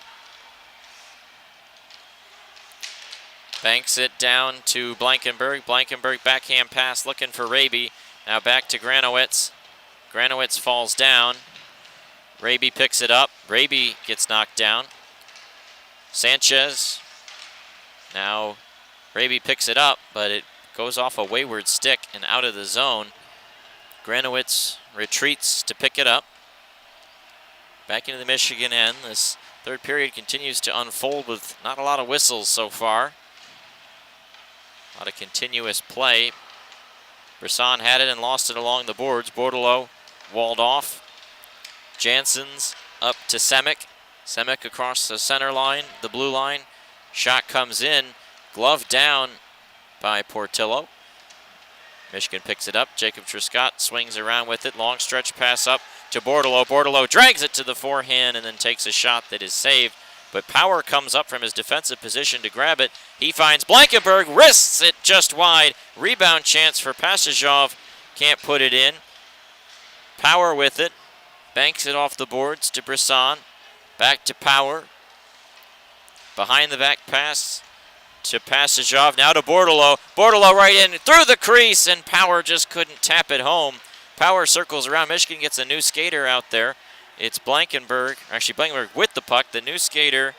Banks it down to Blankenberg. Blankenberg backhand pass looking for Raby. Now back to Granowitz. Granowitz falls down. Raby picks it up. Raby gets knocked down. Sanchez. Now Raby picks it up, but it goes off a wayward stick and out of the zone. Granowitz retreats to pick it up. Back into the Michigan end. This third period continues to unfold with not a lot of whistles so far. A lot of continuous play. Brisson had it and lost it along the boards. Bordelot walled off. Jansen's up to Semick. Semick across the center line, the blue line. Shot comes in. Glove down by Portillo. Michigan picks it up. Jacob Trescott swings around with it. Long stretch pass up to Bordelot. Bordelot drags it to the forehand and then takes a shot that is saved. But Power comes up from his defensive position to grab it. He finds Blankenberg, wrists it just wide. Rebound chance for Pasajov. Can't put it in. Power with it. Banks it off the boards to Brisson. Back to Power. Behind the back pass to Pasajov. Now to Bordelot. Bordelot right in through the crease, and Power just couldn't tap it home. Power circles around. Michigan gets a new skater out there. It's Blankenberg. Actually, Blankenberg with the puck. The new skater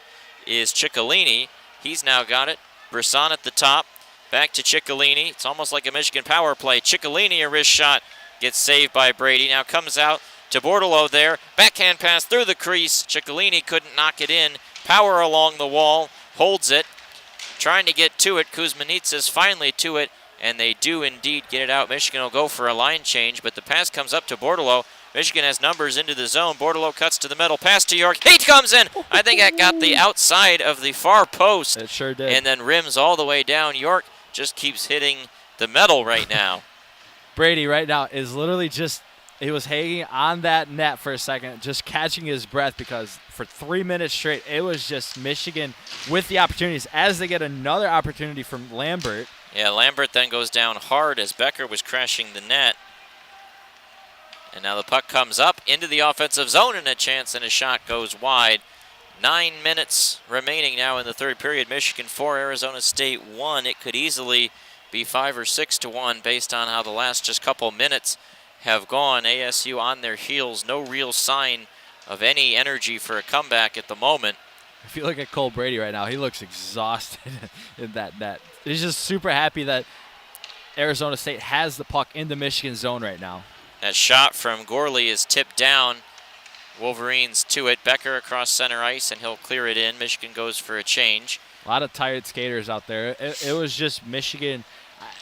is Ciccolini. He's now got it. Brisson at the top. Back to Ciccolini. It's almost like a Michigan power play. Ciccolini, a wrist shot, gets saved by Brady. Now comes out to Bordelot there. Backhand pass through the crease. Ciccolini couldn't knock it in. Power along the wall. Holds it. Trying to get to it. Kuzmanitsas finally to it. And they do indeed get it out. Michigan will go for a line change, but the pass comes up to Bordelot. Michigan has numbers into the zone. Bordelot cuts to the middle. Pass to York. He comes in. I think that got the outside of the far post. It sure did. And then rims all the way down. York just keeps hitting the metal right now. Brady right now is literally just, he was hanging on that net for a second, just catching his breath, because for 3 minutes straight, it was just Michigan with the opportunities as they get another opportunity from Lambert. Yeah, Lambert then goes down hard as Becker was crashing the net. And now the puck comes up into the offensive zone, and a chance and a shot goes wide. 9 minutes remaining now in the third period. Michigan 4, Arizona State 1. It could easily be 5 or 6-1 based on how the last just couple minutes have gone. ASU on their heels. No real sign of any energy for a comeback at the moment. If you look at Cole Brady right now, he looks exhausted in that net. He's just super happy that Arizona State has the puck in the Michigan zone right now. That shot from Gorley is tipped down. Wolverines to it. Becker across center ice, and he'll clear it in. Michigan goes for a change. A lot of tired skaters out there. It was just Michigan.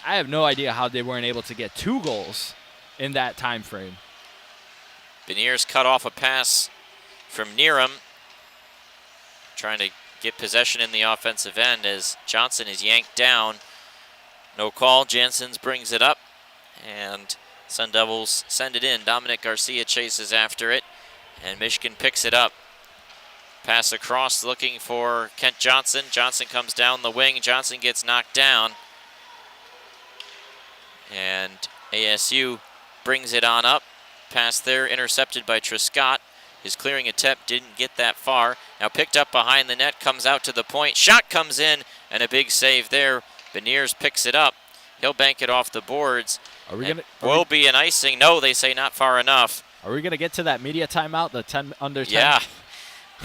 I have no idea how they weren't able to get 2 goals in that time frame. Beniers cut off a pass from Neeram, trying to get possession in the offensive end as Johnson is yanked down. No call. Janssens brings it up, and Sun Devils send it in. Dominic Garcia chases after it, and Michigan picks it up. Pass across looking for Kent Johnson. Johnson comes down the wing. Johnson gets knocked down. And ASU brings it on up. Pass there, intercepted by Triscott. His clearing attempt didn't get that far. Now picked up behind the net, comes out to the point. Shot comes in, and a big save there. Beniers picks it up. He'll bank it off the boards. Will be an icing. No, they say not far enough. Are we going to get to that media timeout, the 10 under 10? Yeah,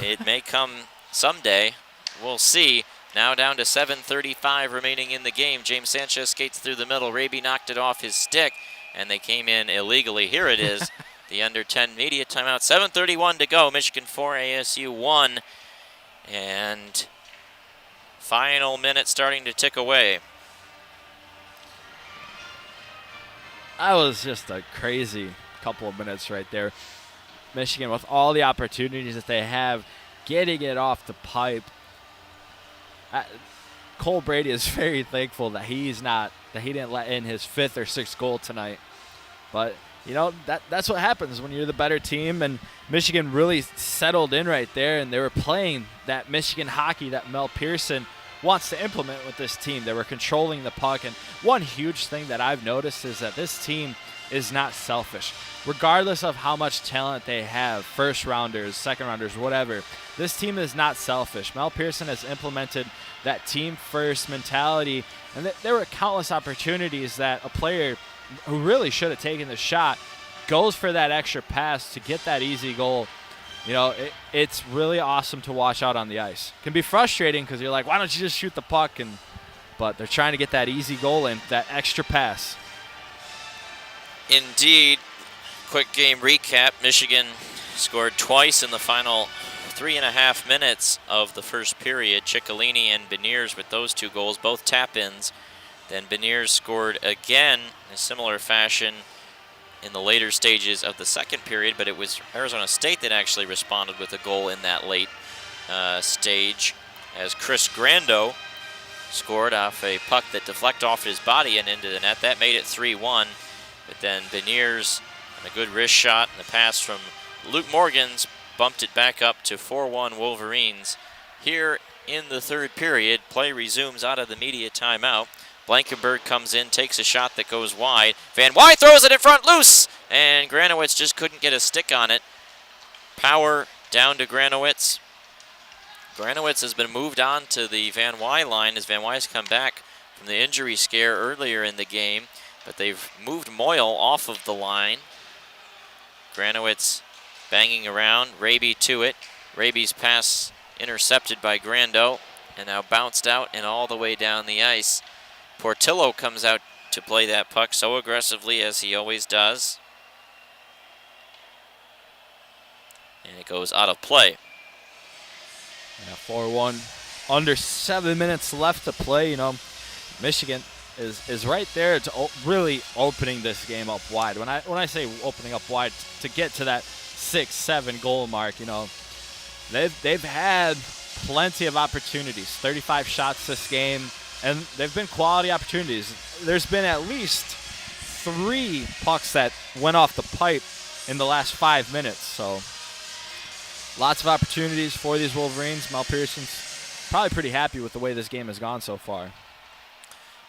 it may come someday. We'll see. Now down to 7:35 remaining in the game. James Sanchez skates through the middle. Raby knocked it off his stick, and they came in illegally. Here it is, the under 10 media timeout. 7:31 to go. Michigan 4, ASU 1. And final minute starting to tick away. That was just a crazy couple of minutes right there. Michigan, with all the opportunities that they have, getting it off the pipe. Cole Brady is very thankful that he didn't let in his 5th or 6th goal tonight. But you know, that's what happens when you're the better team, and Michigan really settled in right there, and they were playing that Michigan hockey that Mel Pearson wants to implement with this team. They were controlling the puck, and one huge thing that I've noticed is that this team is not selfish. Regardless of how much talent they have, first rounders, second rounders, whatever, this team is not selfish. Mel Pearson has implemented that team first mentality, and there were countless opportunities that a player who really should have taken the shot goes for that extra pass to get that easy goal. You know, it's really awesome to watch out on the ice. It can be frustrating because you're like, why don't you just shoot the puck? But they're trying to get that easy goal in, that extra pass. Indeed. Quick game recap. Michigan scored twice in the final 3.5 minutes of the first period. Ciccolini and Beniers with those 2 goals, both tap-ins. Then Beniers scored again in a similar fashion in the later stages of the second period, but it was Arizona State that actually responded with a goal in that late stage, as Chris Grando scored off a puck that deflected off his body and into the net. That made it 3-1, but then Beniers and a good wrist shot and the pass from Luke Morgans bumped it back up to 4-1 Wolverines. Here in the third period, play resumes out of the media timeout. Blankenberg comes in, takes a shot that goes wide. Van Wy throws it in front, loose! And Granowitz just couldn't get a stick on it. Power down to Granowitz. Granowitz has been moved on to the Van Wy line as Van Wy's come back from the injury scare earlier in the game. But they've moved Moyle off of the line. Granowitz banging around. Raby to it. Raby's pass intercepted by Grando. And now bounced out and all the way down the ice. Portillo comes out to play that puck so aggressively as he always does. And it goes out of play. Yeah, 4-1. Under 7 minutes left to play. You know, Michigan is right there to really opening this game up wide. When I say opening up wide, to get to that 6-7 goal mark, you know, they've had plenty of opportunities. 35 shots this game. And they've been quality opportunities. There's been at least 3 pucks that went off the pipe in the last 5 minutes. So lots of opportunities for these Wolverines. Mel Pearson's probably pretty happy with the way this game has gone so far.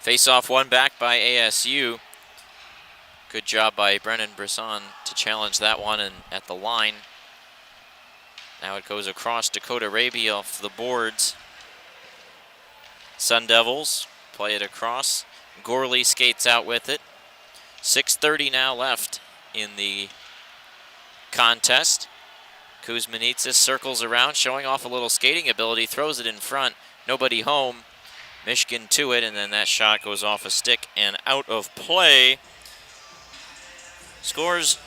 Face-off won back by ASU. Good job by Brennan Brisson to challenge that one and at the line. Now it goes across Dakota Raby off the boards. Sun Devils play it across. Gorley skates out with it. 6:30 now left in the contest. Kuzmanitsas circles around, showing off a little skating ability, throws it in front. Nobody home. Michigan to it, and then that shot goes off a stick and out of play. Scores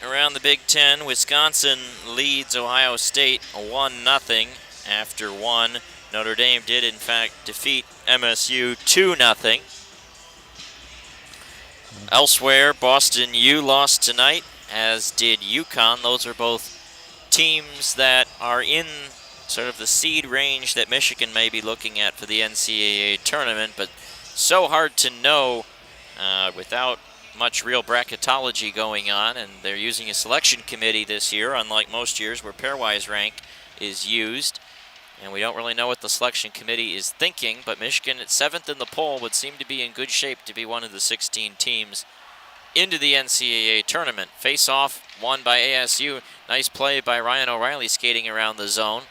around the Big Ten. Wisconsin leads Ohio State 1-0 after 1. Notre Dame did, in fact, defeat MSU 2-0. Elsewhere, Boston U lost tonight, as did UConn. Those are both teams that are in sort of the seed range that Michigan may be looking at for the NCAA tournament, but so hard to know without much real bracketology going on, and they're using a selection committee this year, unlike most years where pairwise rank is used. And we don't really know what the selection committee is thinking, but Michigan at 7th in the poll would seem to be in good shape to be one of the 16 teams into the NCAA tournament. Face-off won by ASU. Nice play by Ryan O'Reilly skating around the zone.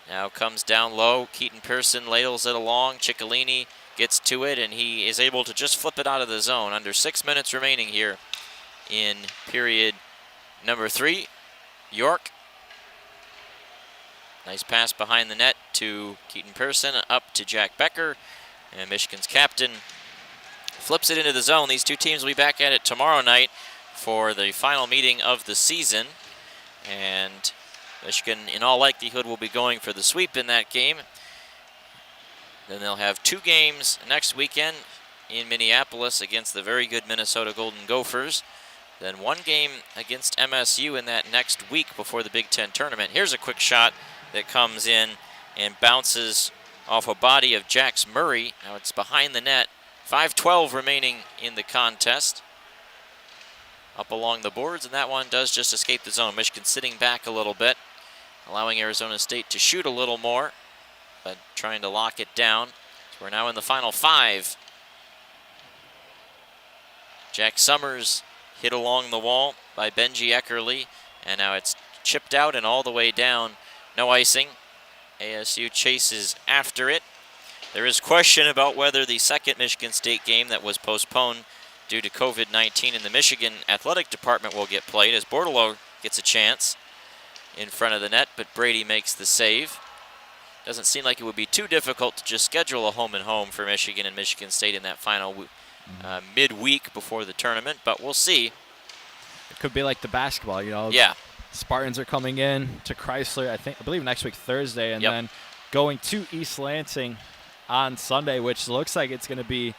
Now comes down low. Keaton Pearson ladles it along. Ciccolini gets to it, and he is able to just flip it out of the zone. Under 6 minutes remaining here in period number 3. York. Nice pass behind the net to Keaton Pearson, up to Jack Becker. And Michigan's captain flips it into the zone. These two teams will be back at it tomorrow night for the final meeting of the season. And Michigan, in all likelihood, will be going for the sweep in that game. Then they'll have 2 games next weekend in Minneapolis against the very good Minnesota Golden Gophers. Then 1 game against MSU in that next week before the Big Ten tournament. Here's a quick shot that comes in and bounces off a body of Jax Murray. Now it's behind the net. 5:12 remaining in the contest. Up along the boards, and that one does just escape the zone. Michigan sitting back a little bit, allowing Arizona State to shoot a little more, but trying to lock it down. So we're now in the final 5. Jack Summers hit along the wall by Benji Eckerly, and now it's chipped out and all the way down. No icing. ASU chases after it. There is question about whether the second Michigan State game that was postponed due to COVID-19 in the Michigan Athletic Department will get played, as Bordelot gets a chance in front of the net, but Brady makes the save. Doesn't seem like it would be too difficult to just schedule a home-and-home for Michigan and Michigan State in that final midweek before the tournament, but we'll see. It could be like the basketball, you know. Yeah. Spartans are coming in to Chrysler, I believe next week Thursday, and Yep. then going to East Lansing on Sunday, which looks like it's going to be,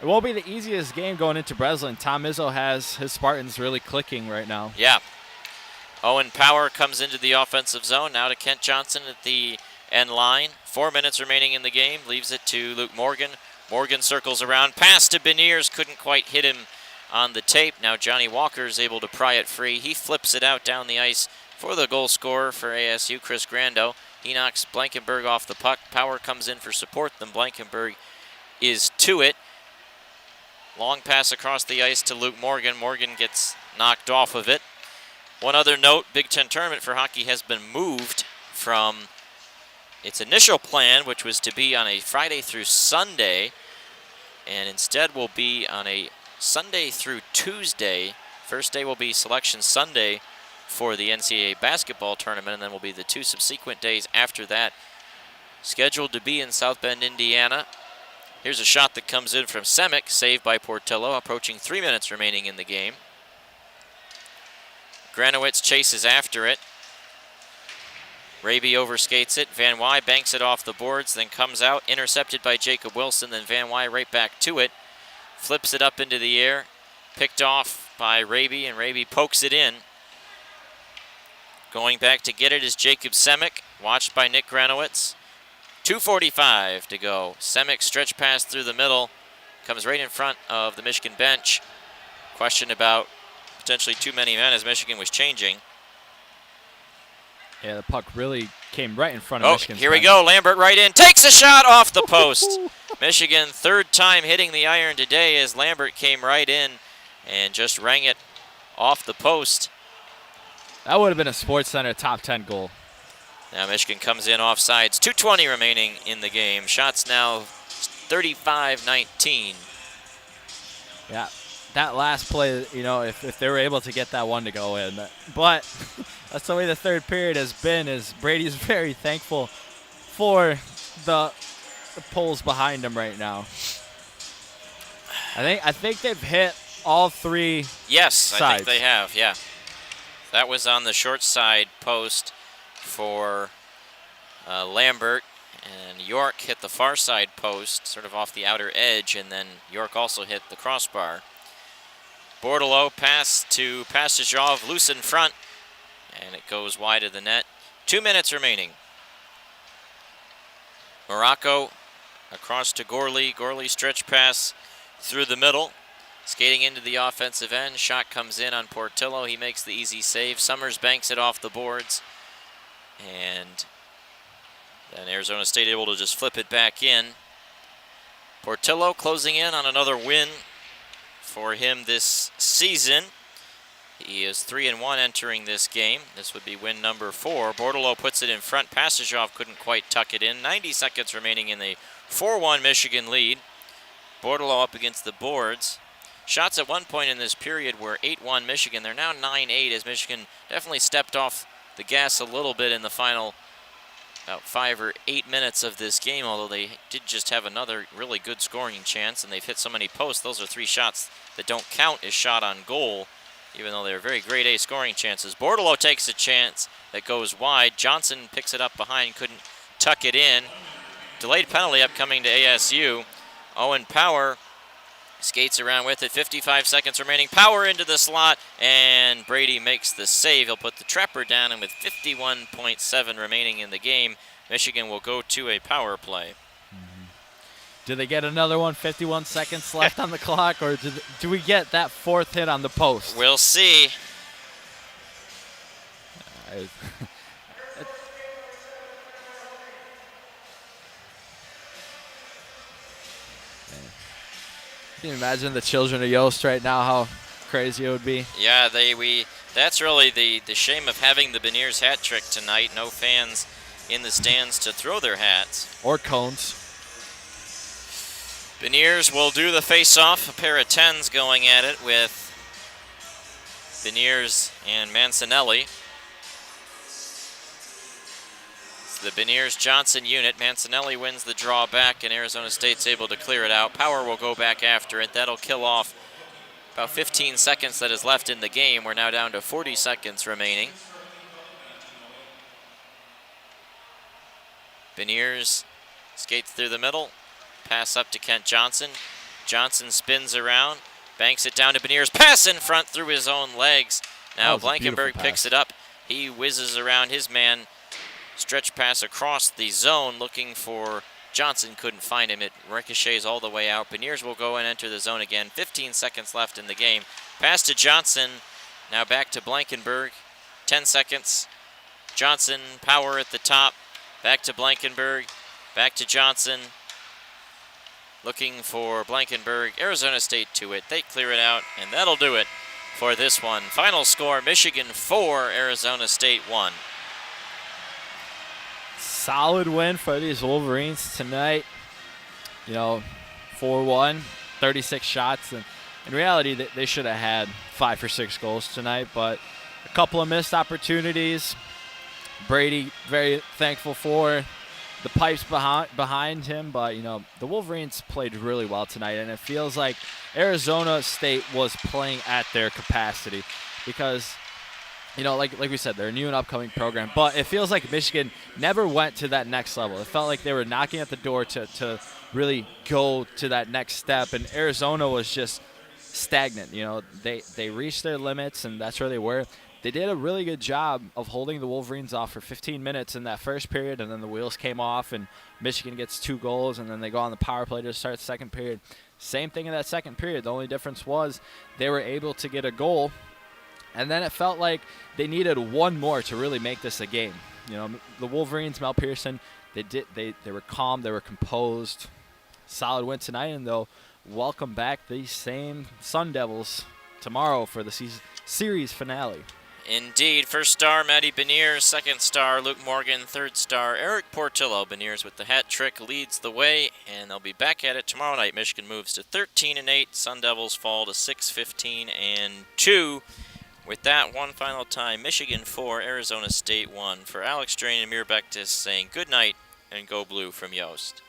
it won't be the easiest game going into Breslin. Tom Izzo has his Spartans really clicking right now. Yeah. Owen Power comes into the offensive zone, now to Kent Johnson at the end line. 4 minutes remaining in the game, leaves it to Luke Morgan. Morgan circles around, pass to Beniers, couldn't quite hit him on the tape. Now Johnny Walker is able to pry it free. He flips it out down the ice for the goal scorer for ASU, Chris Grando. He knocks Blankenberg off the puck. Power comes in for support, then Blankenberg is to it. Long pass across the ice to Luke Morgan. Morgan gets knocked off of it. One other note, Big Ten tournament for hockey has been moved from its initial plan, which was to be on a Friday through Sunday, and instead will be on a Sunday through Tuesday. First day will be Selection Sunday for the NCAA basketball tournament, and then will be the 2 subsequent days after that. Scheduled to be in South Bend, Indiana. Here's a shot that comes in from Semick, saved by Portillo, approaching 3 minutes remaining in the game. Granowitz chases after it. Raby overskates it. Van Wy banks it off the boards, then comes out, intercepted by Jacob Wilson, then Van Wy right back to it. Flips it up into the air, picked off by Raby, and Raby pokes it in. Going back to get it is Jacob Semick, watched by Nick Granowitz. 2:45 to go. Semick stretch pass through the middle, comes right in front of the Michigan bench. Question about potentially too many men as Michigan was changing. Yeah, the puck really came right in front of Michigan. Here we go. Lambert right in. Takes a shot off the post. Michigan, 3rd time hitting the iron today as Lambert came right in and just rang it off the post. That would have been a Sports Center top 10 goal. Now Michigan comes in offsides. 2:20 remaining in the game. Shots now 35-19. Yeah, that last play, you know, if they were able to get that one to go in. But that's the way the third period has been, is Brady's very thankful for the poles behind him right now. I think they've hit all 3 Yes, sides. I think they have, yeah. That was on the short side post for Lambert, and York hit the far side post, sort of off the outer edge, and then York also hit the crossbar. Bordelot pass to Pastajov, loose in front, and it goes wide of the net. 2 minutes remaining. Morocco across to Gorley. Gorley stretch pass through the middle. Skating into the offensive end. Shot comes in on Portillo. He makes the easy save. Summers banks it off the boards. And then Arizona State able to just flip it back in. Portillo closing in on another win for him this season. He is 3-1 entering this game. This would be win number 4. Bordelot puts it in front. Passageoff couldn't quite tuck it in. 90 seconds remaining in the 4-1 Michigan lead. Bordelot up against the boards. Shots at one point in this period were 8-1 Michigan. They're now 9-8 as Michigan definitely stepped off the gas a little bit in the final about 5 or 8 minutes of this game, although they did just have another really good scoring chance, and they've hit so many posts. Those are 3 shots that don't count as shot on goal, even though they're very grade A scoring chances. Bordelot takes a chance that goes wide. Johnson picks it up behind, couldn't tuck it in. Delayed penalty upcoming to ASU. Owen Power skates around with it. 55 seconds remaining. Power into the slot, and Brady makes the save. He'll put the trapper down, and with 51.7 remaining in the game, Michigan will go to a power play. Do they get another one? 51 seconds left on the clock, or do we get that 4th hit on the post? We'll see. Can you imagine the children of Yost right now, how crazy it would be? Yeah, that's really the shame of having the Beniers hat trick tonight. No fans in the stands to throw their hats. Or cones. Beniers will do the face-off. A pair of 10s going at it with Beniers and Mancinelli. The Beniers-Johnson unit. Mancinelli wins the draw back, and Arizona State's able to clear it out. Power will go back after it. That'll kill off about 15 seconds that is left in the game. We're now down to 40 seconds remaining. Beniers skates through the middle. Pass up to Kent Johnson. Johnson spins around, banks it down to Beniers. Pass in front through his own legs. Now Blankenberg picks it up. He whizzes around his man. Stretch pass across the zone looking for Johnson. Couldn't find him. It ricochets all the way out. Beniers will go and enter the zone again. 15 seconds left in the game. Pass to Johnson. Now back to Blankenberg. 10 seconds. Johnson, Power at the top. Back to Blankenberg. Back to Johnson. Looking for Blankenberg. Arizona State to it. They clear it out, and that'll do it for this one. Final score, Michigan 4, Arizona State 1. Solid win for these Wolverines tonight. 4-1, 36 shots. And in reality, they should have had 5 or 6 goals tonight, but a couple of missed opportunities. Brady, very thankful for the pipes behind him, but the Wolverines played really well tonight, and it feels like Arizona State was playing at their capacity because like we said, they're a new and upcoming program, but it feels like Michigan never went to that next level. It felt like they were knocking at the door to really go to that next step, and Arizona was just stagnant. They reached their limits, and that's where they were. They did a really good job of holding the Wolverines off for 15 minutes in that first period, and then the wheels came off, and Michigan gets 2 goals, and then they go on the power play to start the second period. Same thing in that second period. The only difference was they were able to get a goal, and then it felt like they needed one more to really make this a game. The Wolverines, Mel Pearson, they were calm, they were composed. Solid win tonight, and they'll welcome back these same Sun Devils tomorrow for the series finale. Indeed. First star, Matty Beniers. Second star, Luke Morgan. Third star, Eric Portillo. Beniers with the hat trick leads the way, and they'll be back at it tomorrow night. Michigan moves to 13-8. Sun Devils fall to 6-15-2. With that, one final time, Michigan 4, Arizona State 1. For Alex Drain and Amir Bektis saying good night and go blue from Yost.